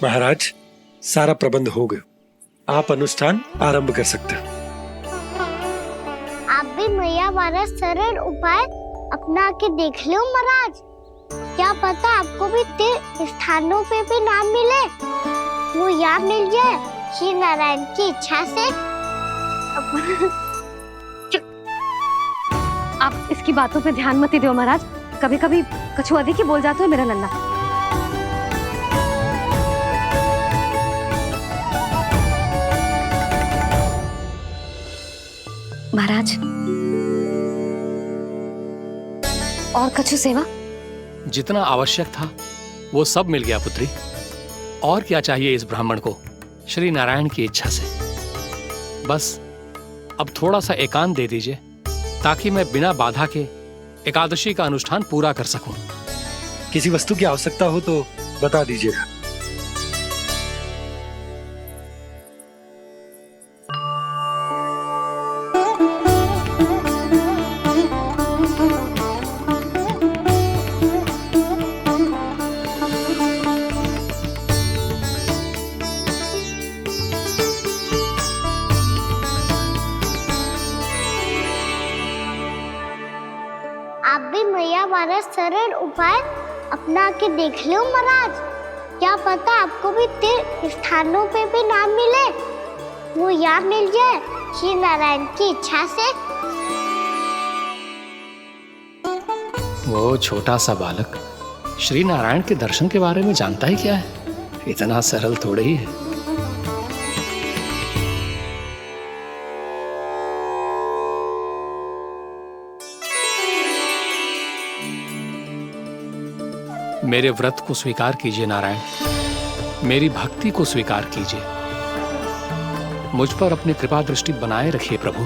महाराज, सारा प्रबंध हो गया, आप अनुष्ठान आरंभ कर सकते हैं। आप भी मैया वाला सरल उपाय अपना के देख लो महाराज, क्या पता आपको भी तीर्थ स्थानों पे भी नाम मिले, वो याद मिल जाए श्री नारायण की इच्छा से। आप इसकी बातों पे ध्यान मत दो महाराज, कभी कभी कछु अधिक ही बोल जाते हो मेरा नन्ना। महाराज, और कछु सेवा? जितना आवश्यक था वो सब मिल गया पुत्री। और क्या चाहिए इस ब्राह्मण को श्री नारायण की इच्छा से? बस अब थोड़ा सा एकांत दे दीजिए, ताकि मैं बिना बाधा के एकादशी का अनुष्ठान पूरा कर सकूं। किसी वस्तु की आवश्यकता हो तो बता दीजिएगा। आप भी मैया वाला सरल उपाय अपना के देख लो महाराज, क्या पता आपको भी तीर्थ स्थानों पे भी नाम मिले, वो याद मिल जाए श्री नारायण की इच्छा से। वो छोटा सा बालक श्री नारायण के दर्शन के बारे में जानता ही क्या है, इतना सरल थोड़े ही है। मेरे व्रत को स्वीकार कीजिए नारायण, मेरी भक्ति को स्वीकार कीजिए, मुझ पर अपनी कृपा दृष्टि बनाए रखिए प्रभु।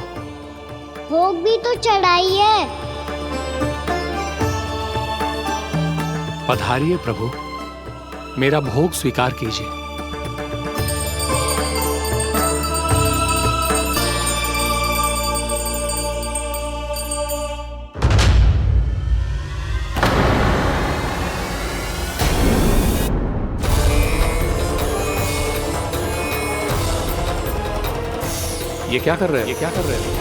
भोग भी तो चढ़ाइए। पधारिए प्रभु, मेरा भोग स्वीकार कीजिए। ये क्या कर रहे हैं? ये क्या कर रहे हैं?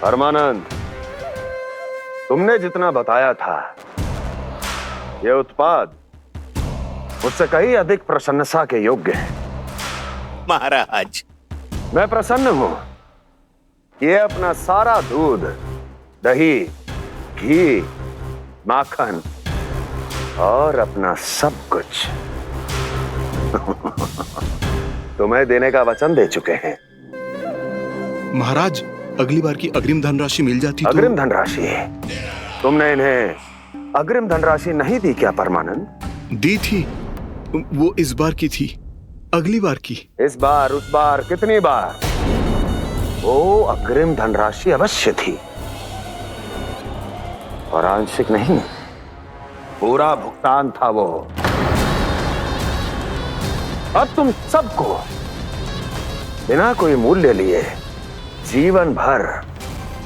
परमानंद, तुमने जितना बताया था, ये उत्पाद मुझसे कहीं अधिक प्रशंसा के योग्य है। महाराज, मैं प्रसन्न हूं। ये अपना सारा दूध, दही, घी, माखन और अपना सब कुछ तुम्हें देने का वचन दे चुके हैं। महाराज, अगली बार की अग्रिम धनराशि मिल जाती तो। अग्रिम धनराशि? तुमने इन्हें अग्रिम धनराशि नहीं दी क्या परमानंद? दी थी, वो इस बार की थी, अगली बार की। इस बार, उस बार, कितनी बार? वो अग्रिम धनराशि अवश्य थी, और आंशिक नहीं, पूरा भुगतान था वो। अब तुम सबको बिना कोई मूल्य लिए जीवन भर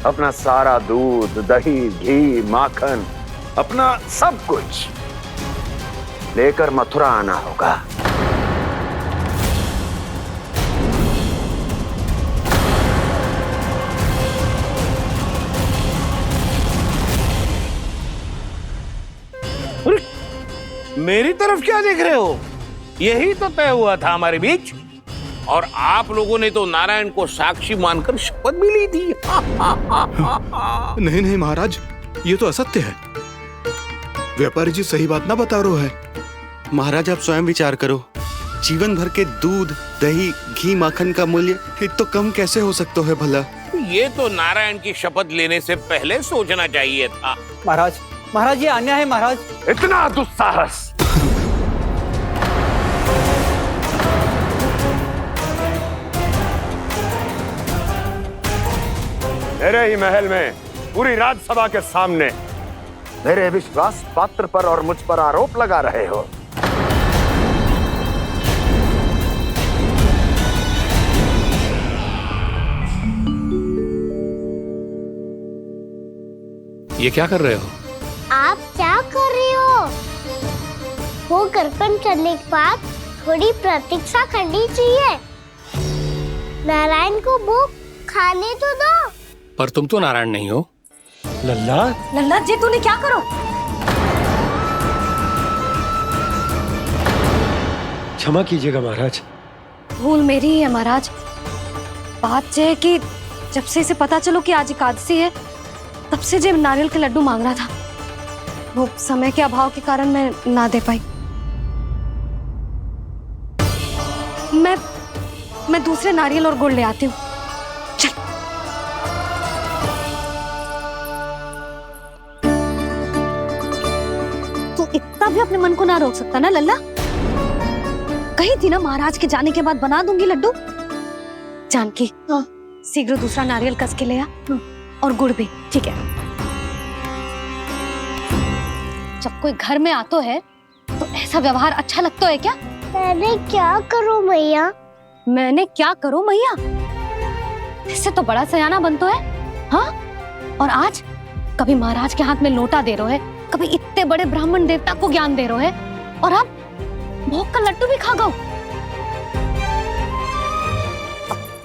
अपना सारा दूध, दही, घी, माखन, अपना सब कुछ लेकर मथुरा आना होगा। मेरी तरफ क्या देख रहे हो? यही तो तय हुआ था हमारे बीच, और आप लोगों ने तो नारायण को साक्षी मानकर शपथ भी ली थी। नहीं नहीं महाराज, ये तो असत्य है। व्यापारी जी सही बात ना बता रहे है। महाराज आप स्वयं विचार करो, जीवन भर के दूध, दही, घी, माखन का मूल्य तो कम कैसे हो सकता है भला? ये तो नारायण की शपथ लेने से पहले सोचना चाहिए था। महाराज ये अन्याय है महाराज। इतना दुस्साहस! मेरे ही महल में पूरी राज्यसभा के सामने मेरे विश्वास पात्र पर और मुझ पर आरोप लगा रहे हो। ये क्या कर रहे हो? आप क्या कर रहे हो? वो गर्पण करने के बाद थोड़ी प्रतीक्षा करनी चाहिए। नारायण को भूख खाने तो दो। पर तुम तो नारायण नहीं हो। लल्ला, लल्ला जी तूने क्या करो? क्षमा कीजिएगा महाराज। भूल मेरी ही है महाराज। बात यह है कि जब से इसे पता चलो कि आज एकादशी है, तब से जब नारियल के लड्डू मांग रहा था, वो समय के अभाव के कारण मैं ना दे पाई। मैं दूसरे नारियल और गुड़ ले आती हूँ। चल। तू इतना भी अपने मन को ना रोक सकता ना लल्ला? कही थी ना महाराज के जाने के बाद बना दूंगी लड्डू। जानकी, शीघ्र दूसरा नारियल कस के ले आ, और गुड़ भी। ठीक है। जब कोई घर में आतो है तो ऐसा व्यवहार अच्छा लगता है क्या? मैंने क्या करूं मैया? मैंने क्या करूं मैया? इससे तो बड़ा सयाना बनतो है। हाँ? और आज कभी महाराज के हाथ में लोटा दे रहे है, कभी इतने बड़े ब्राह्मण देवता को ज्ञान दे रहे है, और अब भोग का लड्डू भी खा गो।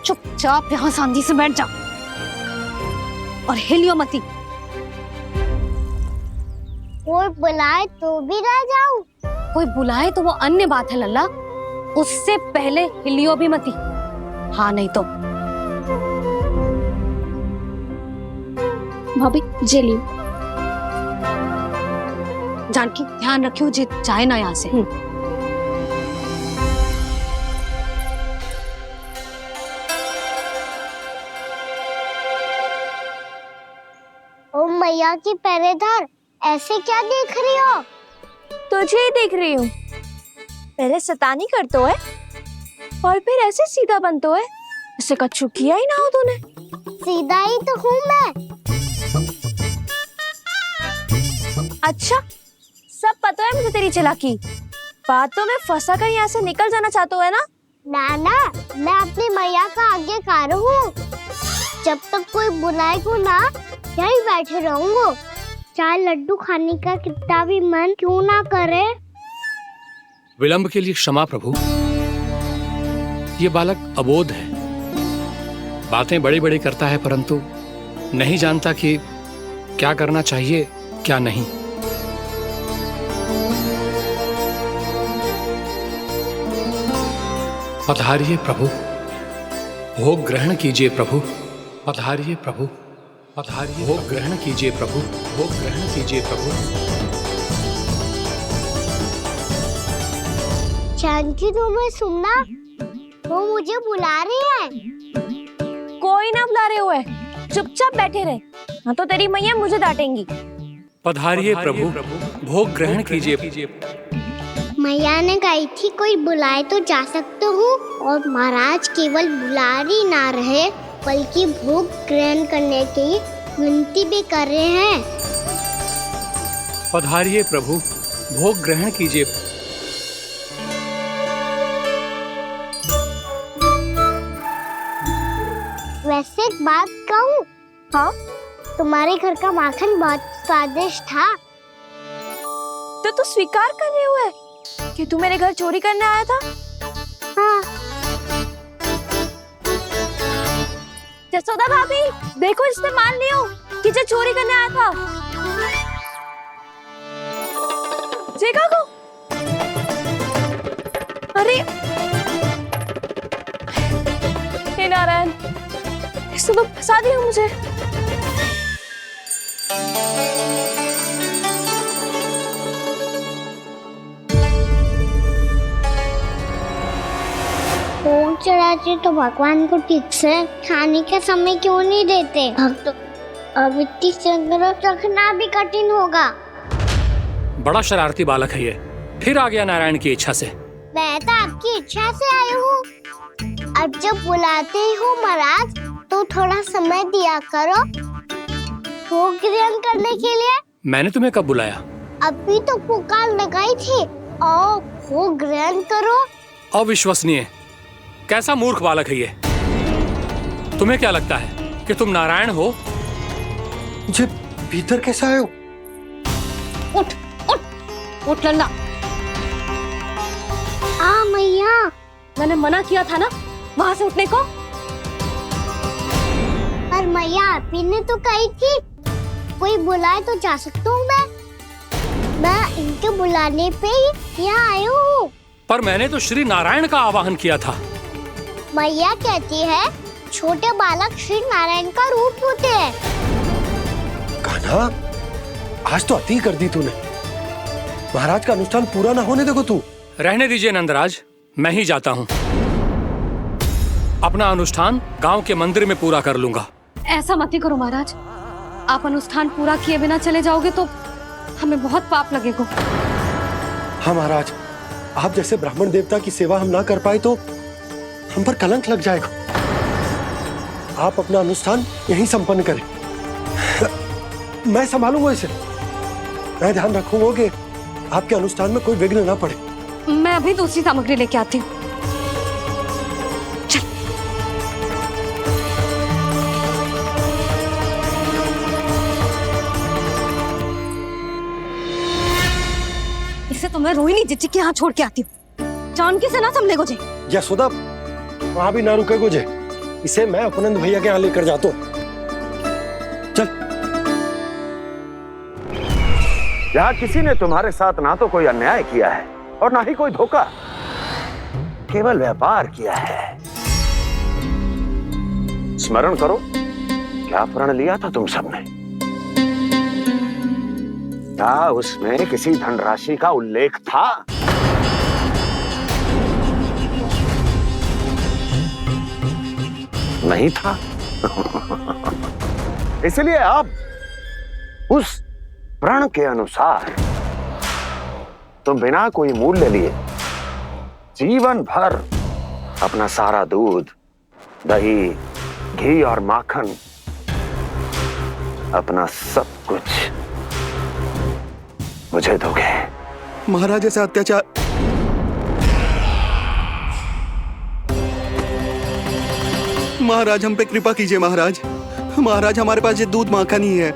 चुपचाप यहाँ शांति से बैठ जा और हिलियो मती। कोई बुलाए तो भी ना जाऊं? कोई बुलाए तो वो अन्य बात है लल्ला, उससे पहले हिलियो भी मती। हाँ नहीं तो। भाभी जे लियो। जानकी ध्यान रखियो जे जाए ना यहाँ से। ओ मैया की पहरेदार, ऐसे क्या देख रही हो? तुझे ही देख रही हूँ। पहले शैतानी करतो है और फिर ऐसे सीधा बनतो है। ऐसे कछु किया ही ना हो तूने। सीधा ही तो हूँ मैं। अच्छा, सब पता है मुझे तेरी चालाकी। बातों में फंसा कर यहाँ से निकल जाना चाहते हो है ना? नाना, मैं अपनी मैया का आज्ञाकार हूँ। जब तक कोई बुलाए को ना, यहीं बैठे रहूंगा। चाहे लड्डू खाने का कितना भी मन क्यों ना करे। विलंब के लिए क्षमा प्रभु। ये बालक अबोध है, बातें बड़ी बड़ी करता है, परंतु नहीं जानता कि क्या करना चाहिए क्या नहीं। पधारिए प्रभु, भोग ग्रहण कीजिए प्रभु। पधारिए प्रभु, पधारिए। भोग ग्रहण कीजिए प्रभु, भोग ग्रहण कीजिए प्रभु। जानकी, तुम्हें सुनना, वो मुझे बुला रही है। कोई ना बुला रहे हुए, चुपचाप बैठे रहे। हाँ तो तेरी मैया मुझे डांटेंगी। पधारिए प्रभु, भोग ग्रहण कीजिए। मैया ने कही थी कोई बुलाए तो जा सकते हूँ, और महाराज केवल बुला ही ना रहे बल्कि भोग ग्रहण करने की विनती भी कर रहे हैं। पधारिए प्रभु, भोग ग्रहण कीजिए। वैसे एक बात कहूँ? हाँ? तुम्हारे घर का माखन बहुत स्वादिष्ट था। तो तू स्वीकार कर रहे हुए कि तू मेरे घर चोरी करने आया था? हाँ। जसोदा भाभी, देखो इसने मान लियो कि जो चोरी करने आया था। देखा को? अरे हे नारायण, इसने तो फंसा दिया मुझे। भोग चढ़ाते तो भगवान को ठीक से खाने का समय क्यों नहीं देते? भक्तों अब इतनी संग्रह रखना भी कठिन होगा। बड़ा शरारती बालक है ये, फिर आ गया नारायण की इच्छा से। मैं तो आपकी इच्छा से आई हूँ। अब जब बुलाते हो महाराज तो थोड़ा समय दिया करो भोग ग्रहण करने के लिए। मैंने तुम्हें कब बुलाया? अभी तो पुकार लगाई थी, आओ भोग ग्रहण करो। अविश्वसनीय, कैसा मूर्ख बालक है ये। तुम्हें क्या लगता है कि तुम नारायण हो? मुझे भीतर कैसे आए हो? उठ उठ उठ लल्ला। मैया, मैंने मना किया था ना वहां से उठने को। पर मैया आपी ने तो कही थी कोई बुलाए तो जा सकता हूँ मैं इनके बुलाने पे ही यहाँ आई हूँ। पर मैंने तो श्री नारायण का आवाहन किया था। मैया कहती है छोटे बालक श्री नारायण का रूप होते हैं। कान्हा, आज तो अति कर दी तूने। महाराज का अनुष्ठान पूरा ना होने देखो तू। रहने दीजिए नंदराज, मैं ही जाता हूँ। अपना अनुष्ठान गांव के मंदिर में पूरा कर लूंगा। ऐसा मत ही करो महाराज, आप अनुष्ठान पूरा किए बिना चले जाओगे तो हमें बहुत पाप लगेगा। हाँ महाराज, आप जैसे ब्राह्मण देवता की सेवा हम ना कर पाए तो हम पर कलंक लग जाएगा। आप अपना अनुष्ठान यहीं संपन्न करें, मैं संभालूंगा इसे। मैं ध्यान रखूंगा कि आपके अनुष्ठान में कोई विघ्न ना पड़े। मैं अभी दूसरी सामग्री लेके आती हूँ। इसे तो मैं रोहिणी जीजी के यहाँ छोड़ के आती हूँ। जानकी से ना समझे गुजे। यशोदा, वहां भी ना रुके गुजे। इसे मैं अपनंद भैया के यहाँ लेकर जाता हूँ। चल। यहाँ किसी ने तुम्हारे साथ ना तो कोई अन्याय किया है और ना ही कोई धोखा, केवल व्यापार किया है। स्मरण करो क्या प्रण लिया था तुम सबने? क्या उसमें किसी धनराशि का उल्लेख था? नहीं था। इसलिए अब उस प्रण के अनुसार तुम बिना कोई मूल्य लिए जीवन भर अपना सारा दूध, दही, घी और माखन, अपना सब कुछ मुझे दोगे। महाराज ऐसा अत्याचार। महाराज हम पे कृपा कीजिए। महाराज, महाराज हमारे पास ये दूध माखन ही है।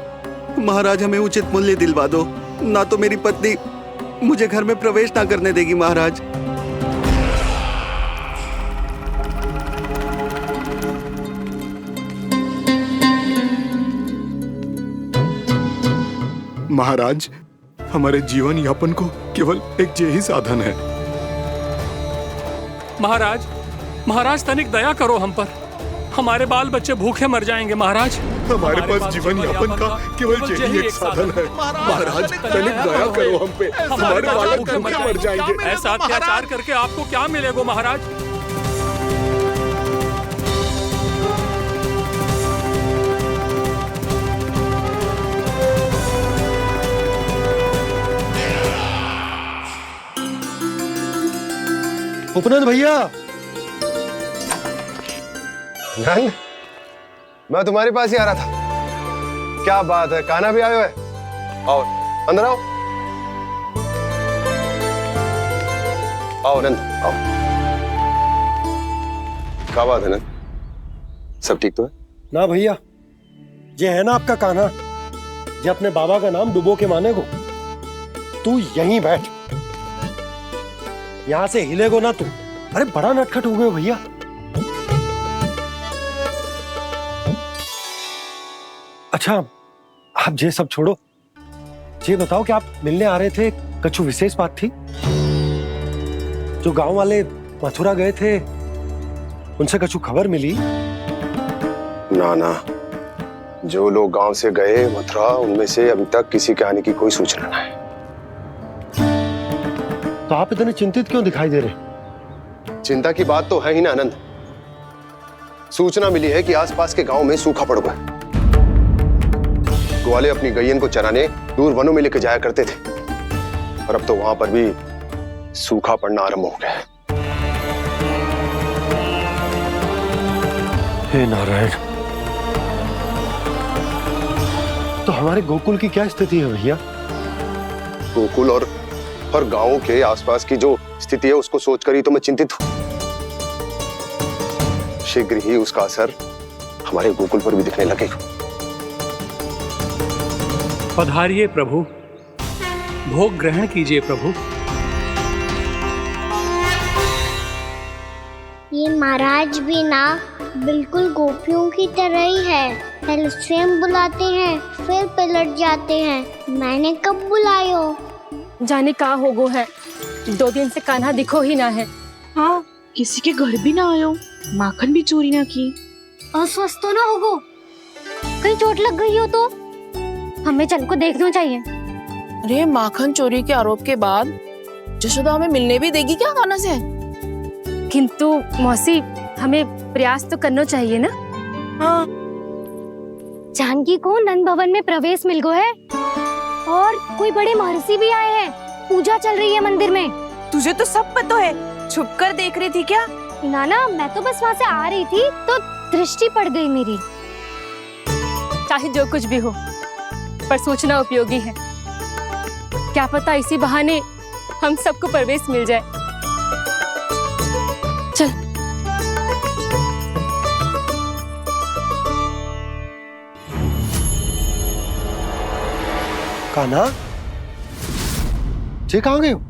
महाराज हमें उचित मूल्य दिलवा दो, ना तो मेरी पत्नी मुझे घर में प्रवेश ना करने देगी। महाराज महाराज, हमारे जीवन यापन को केवल एक यही साधन है। महाराज, महाराज तनिक दया करो हम पर। हमारे बाल बच्चे भूखे मर जाएंगे महाराज। हमारे पास जीवन यापन का केवल यही एक साधन है। महाराज तनिक दया करो हम पे, हमारे बालक भूखे मर जाएंगे। ऐसा अत्याचार करके आपको क्या मिलेगा महाराज? उपनंद भैया। नंद, मैं तुम्हारे पास ही आ रहा था। क्या बात है, कान्हा भी आयो है? और अंदर आओ। आओ नंद आओ। क्या बात है नंद, सब ठीक तो है? ना भैया, ये है ना आपका कान्हा, ये अपने बाबा का नाम डुबो के माने को। तू यहीं बैठ, यहां से हिलेगो ना तू। अरे बड़ा नटखट हो गए भैया। अच्छा आप ये सब छोड़ो, ये बताओ कि आप मिलने आ रहे थे, कछु विशेष बात थी? जो गांव वाले मथुरा गए थे उनसे कछु खबर मिली? ना ना, जो लोग गांव से गए मथुरा, उनमें से अभी तक किसी के आने की कोई सूचना नहीं। तो आप इतने चिंतित क्यों दिखाई दे रहे? चिंता की बात तो है ही ना आनंद। सूचना मिली है कि आसपास के गांव में सूखा पड़ गया। ग्वाले अपनी गैयन को चराने दूर वनों में लेकर जाया करते थे, और अब तो वहां पर भी सूखा पड़ना आरंभ हो गया है। हे नारायण, तो हमारे गोकुल की क्या स्थिति है भैया? गोकुल और गांवों के आसपास की जो स्थिति है उसको सोचकर ही तो मैं चिंतित हूं। शीघ्र ही उसका असर हमारे गोकुल पर भी दिखने लगेगा। पधारिए प्रभु, भोग ग्रहण कीजिए प्रभु। ये महाराज भी ना बिल्कुल गोपियों की तरह ही है। पहले स्वयं बुलाते हैं, फिर पलट जाते हैं। मैंने कब बुलाए हो? जाने का होगो है, 2 दिन से कान्हा दिखो ही ना है। हाँ, किसी के घर भी ना आयो, माखन भी चोरी ना की। अस्वस्थ तो ना होगो? कहीं चोट लग गई हो तो? हमें चल को देखना चाहिए। अरे माखन चोरी के आरोप के बाद जशोदा हमें मिलने भी देगी क्या कान्हा से? किंतु मौसी, हमें प्रयास तो करना चाहिए ना। हाँ। जानकी को नंद भवन में प्रवेश मिल गो है, और कोई बड़े महर्षि भी आए हैं। पूजा चल रही है मंदिर में। तुझे तो सब पता है, छुप कर देख रही थी क्या? ना, मैं तो बस वहाँ से आ रही थी तो दृष्टि पड़ गई मेरी। चाहे जो कुछ भी हो, पर सूचना उपयोगी है। क्या पता इसी बहाने हम सबको प्रवेश मिल जाए। चल। कान्हा, जे कहाँ गए हो?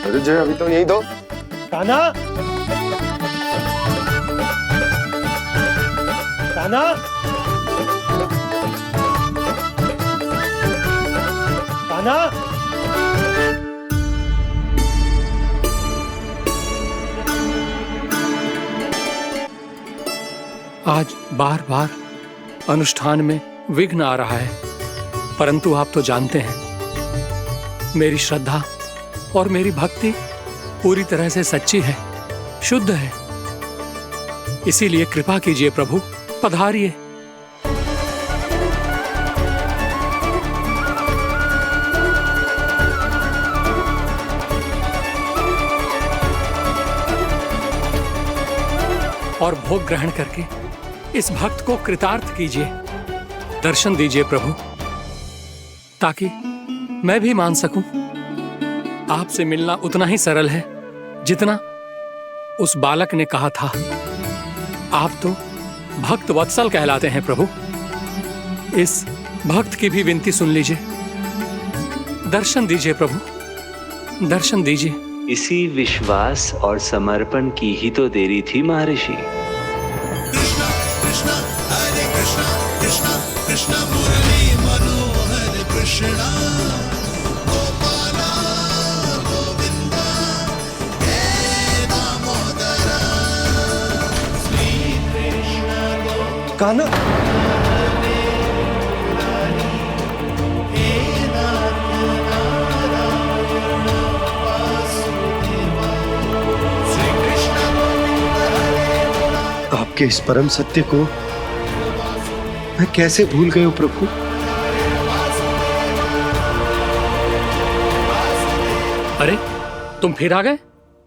अरे जय, अभी तो यही दो। कान्हा, कान्हा, कान्हा। आज बार बार अनुष्ठान में विघ्न आ रहा है, परंतु आप तो जानते हैं मेरी श्रद्धा और मेरी भक्ति पूरी तरह से सच्ची है, शुद्ध है। इसीलिए कृपा कीजिए प्रभु, पधारिए। और भोग ग्रहण करके इस भक्त को कृतार्थ कीजिए। दर्शन दीजिए प्रभु, ताकि मैं भी मान सकूं। आपसे मिलना उतना ही सरल है जितना उस बालक ने कहा था। आप तो भक्त वत्सल कहलाते हैं प्रभु। इस भक्त की भी विनती सुन लीजिए। दर्शन दीजिए प्रभु, दर्शन दीजिए। इसी विश्वास और समर्पण की ही तो देरी थी महर्षि। कान्हा, आपके इस परम सत्य को मैं कैसे भूल गया हूं प्रभु। अरे तुम फिर आ गए?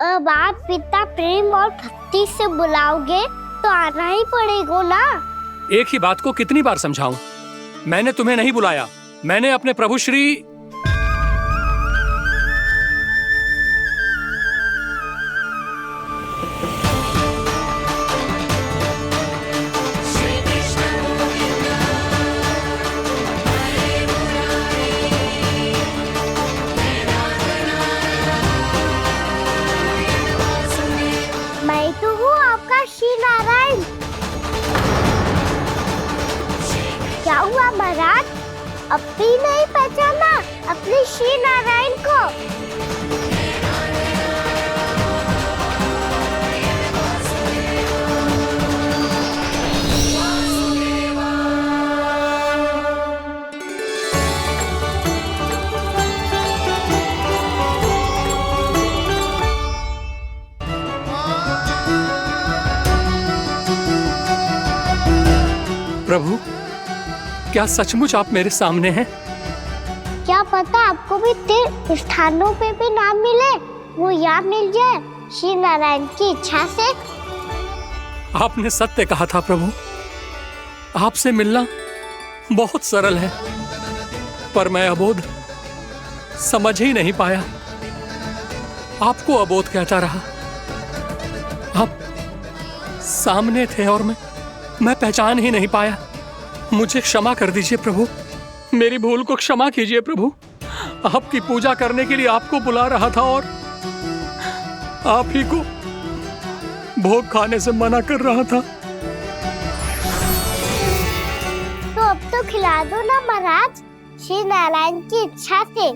अब आप पिता प्रेम और भक्ति से बुलाओगे तो आना ही पड़ेगा ना। एक ही बात को कितनी बार समझाऊं? मैंने तुम्हें नहीं बुलाया, मैंने अपने प्रभु श्री क्या हुआ महाराज? अब भी नहीं पहचाना अपने श्री नारायण को? प्रभु, क्या सचमुच आप मेरे सामने हैं? क्या पता आपको भी तीर्थ स्थानों पे भी नाम मिले, वो यहाँ मिल जाए श्री नारायण की इच्छा से। आपने सत्य कहा था प्रभु, आपसे मिलना बहुत सरल है, पर मैं अबोध समझ ही नहीं पाया। आपको अबोध कहता रहा। आप सामने थे और मैं पहचान ही नहीं पाया। मुझे क्षमा कर दीजिए प्रभु, मेरी भूल को क्षमा कीजिए प्रभु। आपकी पूजा करने के लिए आपको बुला रहा था और आप ही को भोग खाने से मना कर रहा था। तो अब तो खिला दो ना महाराज, श्री नारायण की इच्छा से।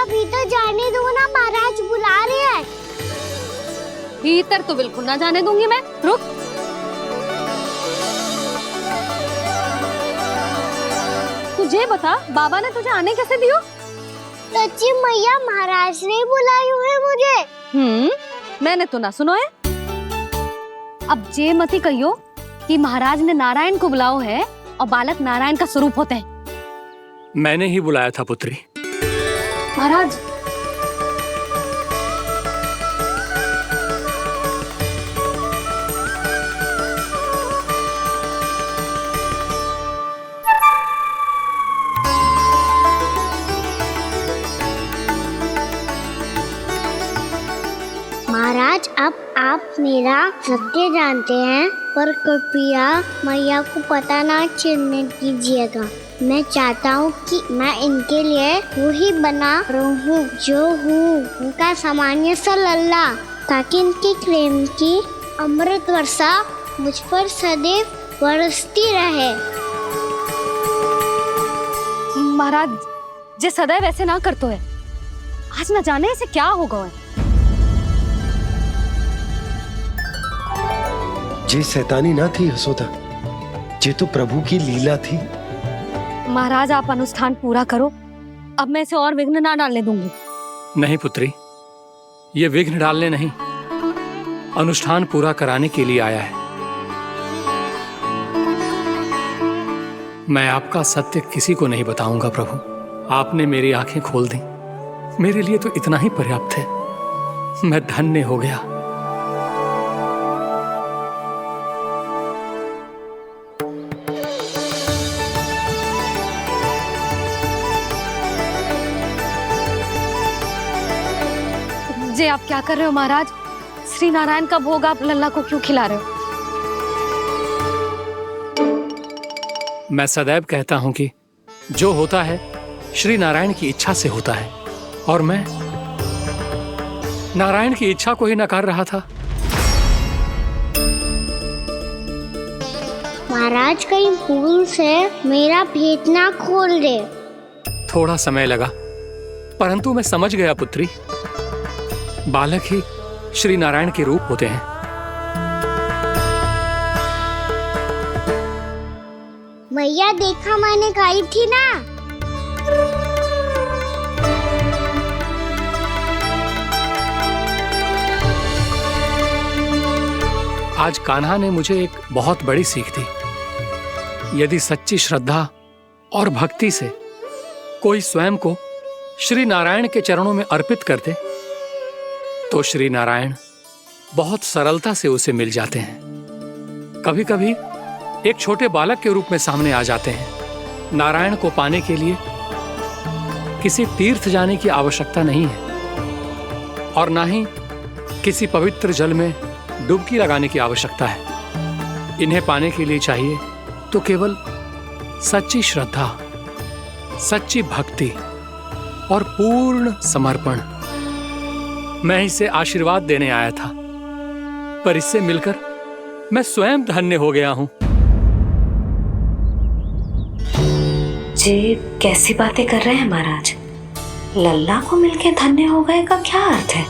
भीतर जाने दो ना, महाराज बुला रहे हैं। भीतर तो बिल्कुल ना जाने दूंगी मैं। रुक। तुझे बता, बाबा ने तुझे आने कैसे दियो? सच्ची मैया, महाराज ने बुलाई हुई मुझे। मैंने तो ना सुनो है। अब जे मती कहियो कि महाराज ने नारायण को बुलाओ है और बालक नारायण का स्वरूप होते हैं। मैंने ही बुलाया था पुत्री। महाराज, महाराज, अब आप मेरा सत्य जानते हैं, पर कृपया मैया को पता ना चलने दीजिएगा। मैं चाहता हूँ कि मैं इनके लिए वही बना रहूँ जो हूँ, उनका सामान्य सा लल्ला, ताकि इनके प्रेम की अमृत वर्षा मुझ पर सदैव बरसती रहे। महाराज, जे सदैव ऐसे ना करतो है, आज न जाने इसे क्या होगा है। जे शैतानी ना थी यशोदा, जे तो प्रभु की लीला थी। महाराज, आप अनुष्ठान पूरा करो, अब मैं इसे और विघ्न ना डालने दूंगी। नहीं पुत्री, ये विघ्न डालने नहीं, अनुष्ठान पूरा कराने के लिए आया है। मैं आपका सत्य किसी को नहीं बताऊंगा प्रभु। आपने मेरी आंखें खोल दी, मेरे लिए तो इतना ही पर्याप्त है। मैं धन्य हो गया। जे आप क्या कर रहे हो महाराज? श्री नारायण का भोग आप लल्ला को क्यों खिला रहे हो? मैं सदैव कहता हूं कि जो होता है श्री नारायण की इच्छा से होता है, और मैं नारायण की इच्छा को ही नकार रहा था। महाराज, कहीं भूल से मेरा भेद ना खोल दे। थोड़ा समय लगा, परंतु मैं समझ गया पुत्री। बालक ही श्री नारायण के रूप होते हैं। मैया, देखा मैंने कही थी ना। आज कान्हा ने मुझे एक बहुत बड़ी सीख दी। यदि सच्ची श्रद्धा और भक्ति से कोई स्वयं को श्री नारायण के चरणों में अर्पित कर दे, तो श्री नारायण बहुत सरलता से उसे मिल जाते हैं। कभी कभी एक छोटे बालक के रूप में सामने आ जाते हैं। नारायण को पाने के लिए किसी तीर्थ जाने की आवश्यकता नहीं है, और ना ही किसी पवित्र जल में डुबकी लगाने की आवश्यकता है। इन्हें पाने के लिए चाहिए तो केवल सच्ची श्रद्धा, सच्ची भक्ति और पूर्ण समर्पण। मैं इसे आशीर्वाद देने आया था, पर इससे मिलकर मैं स्वयं धन्य हो गया हूं। जी कैसी बातें कर रहे हैं महाराज? लल्ला को मिलके धन्य हो गए का क्या अर्थ है?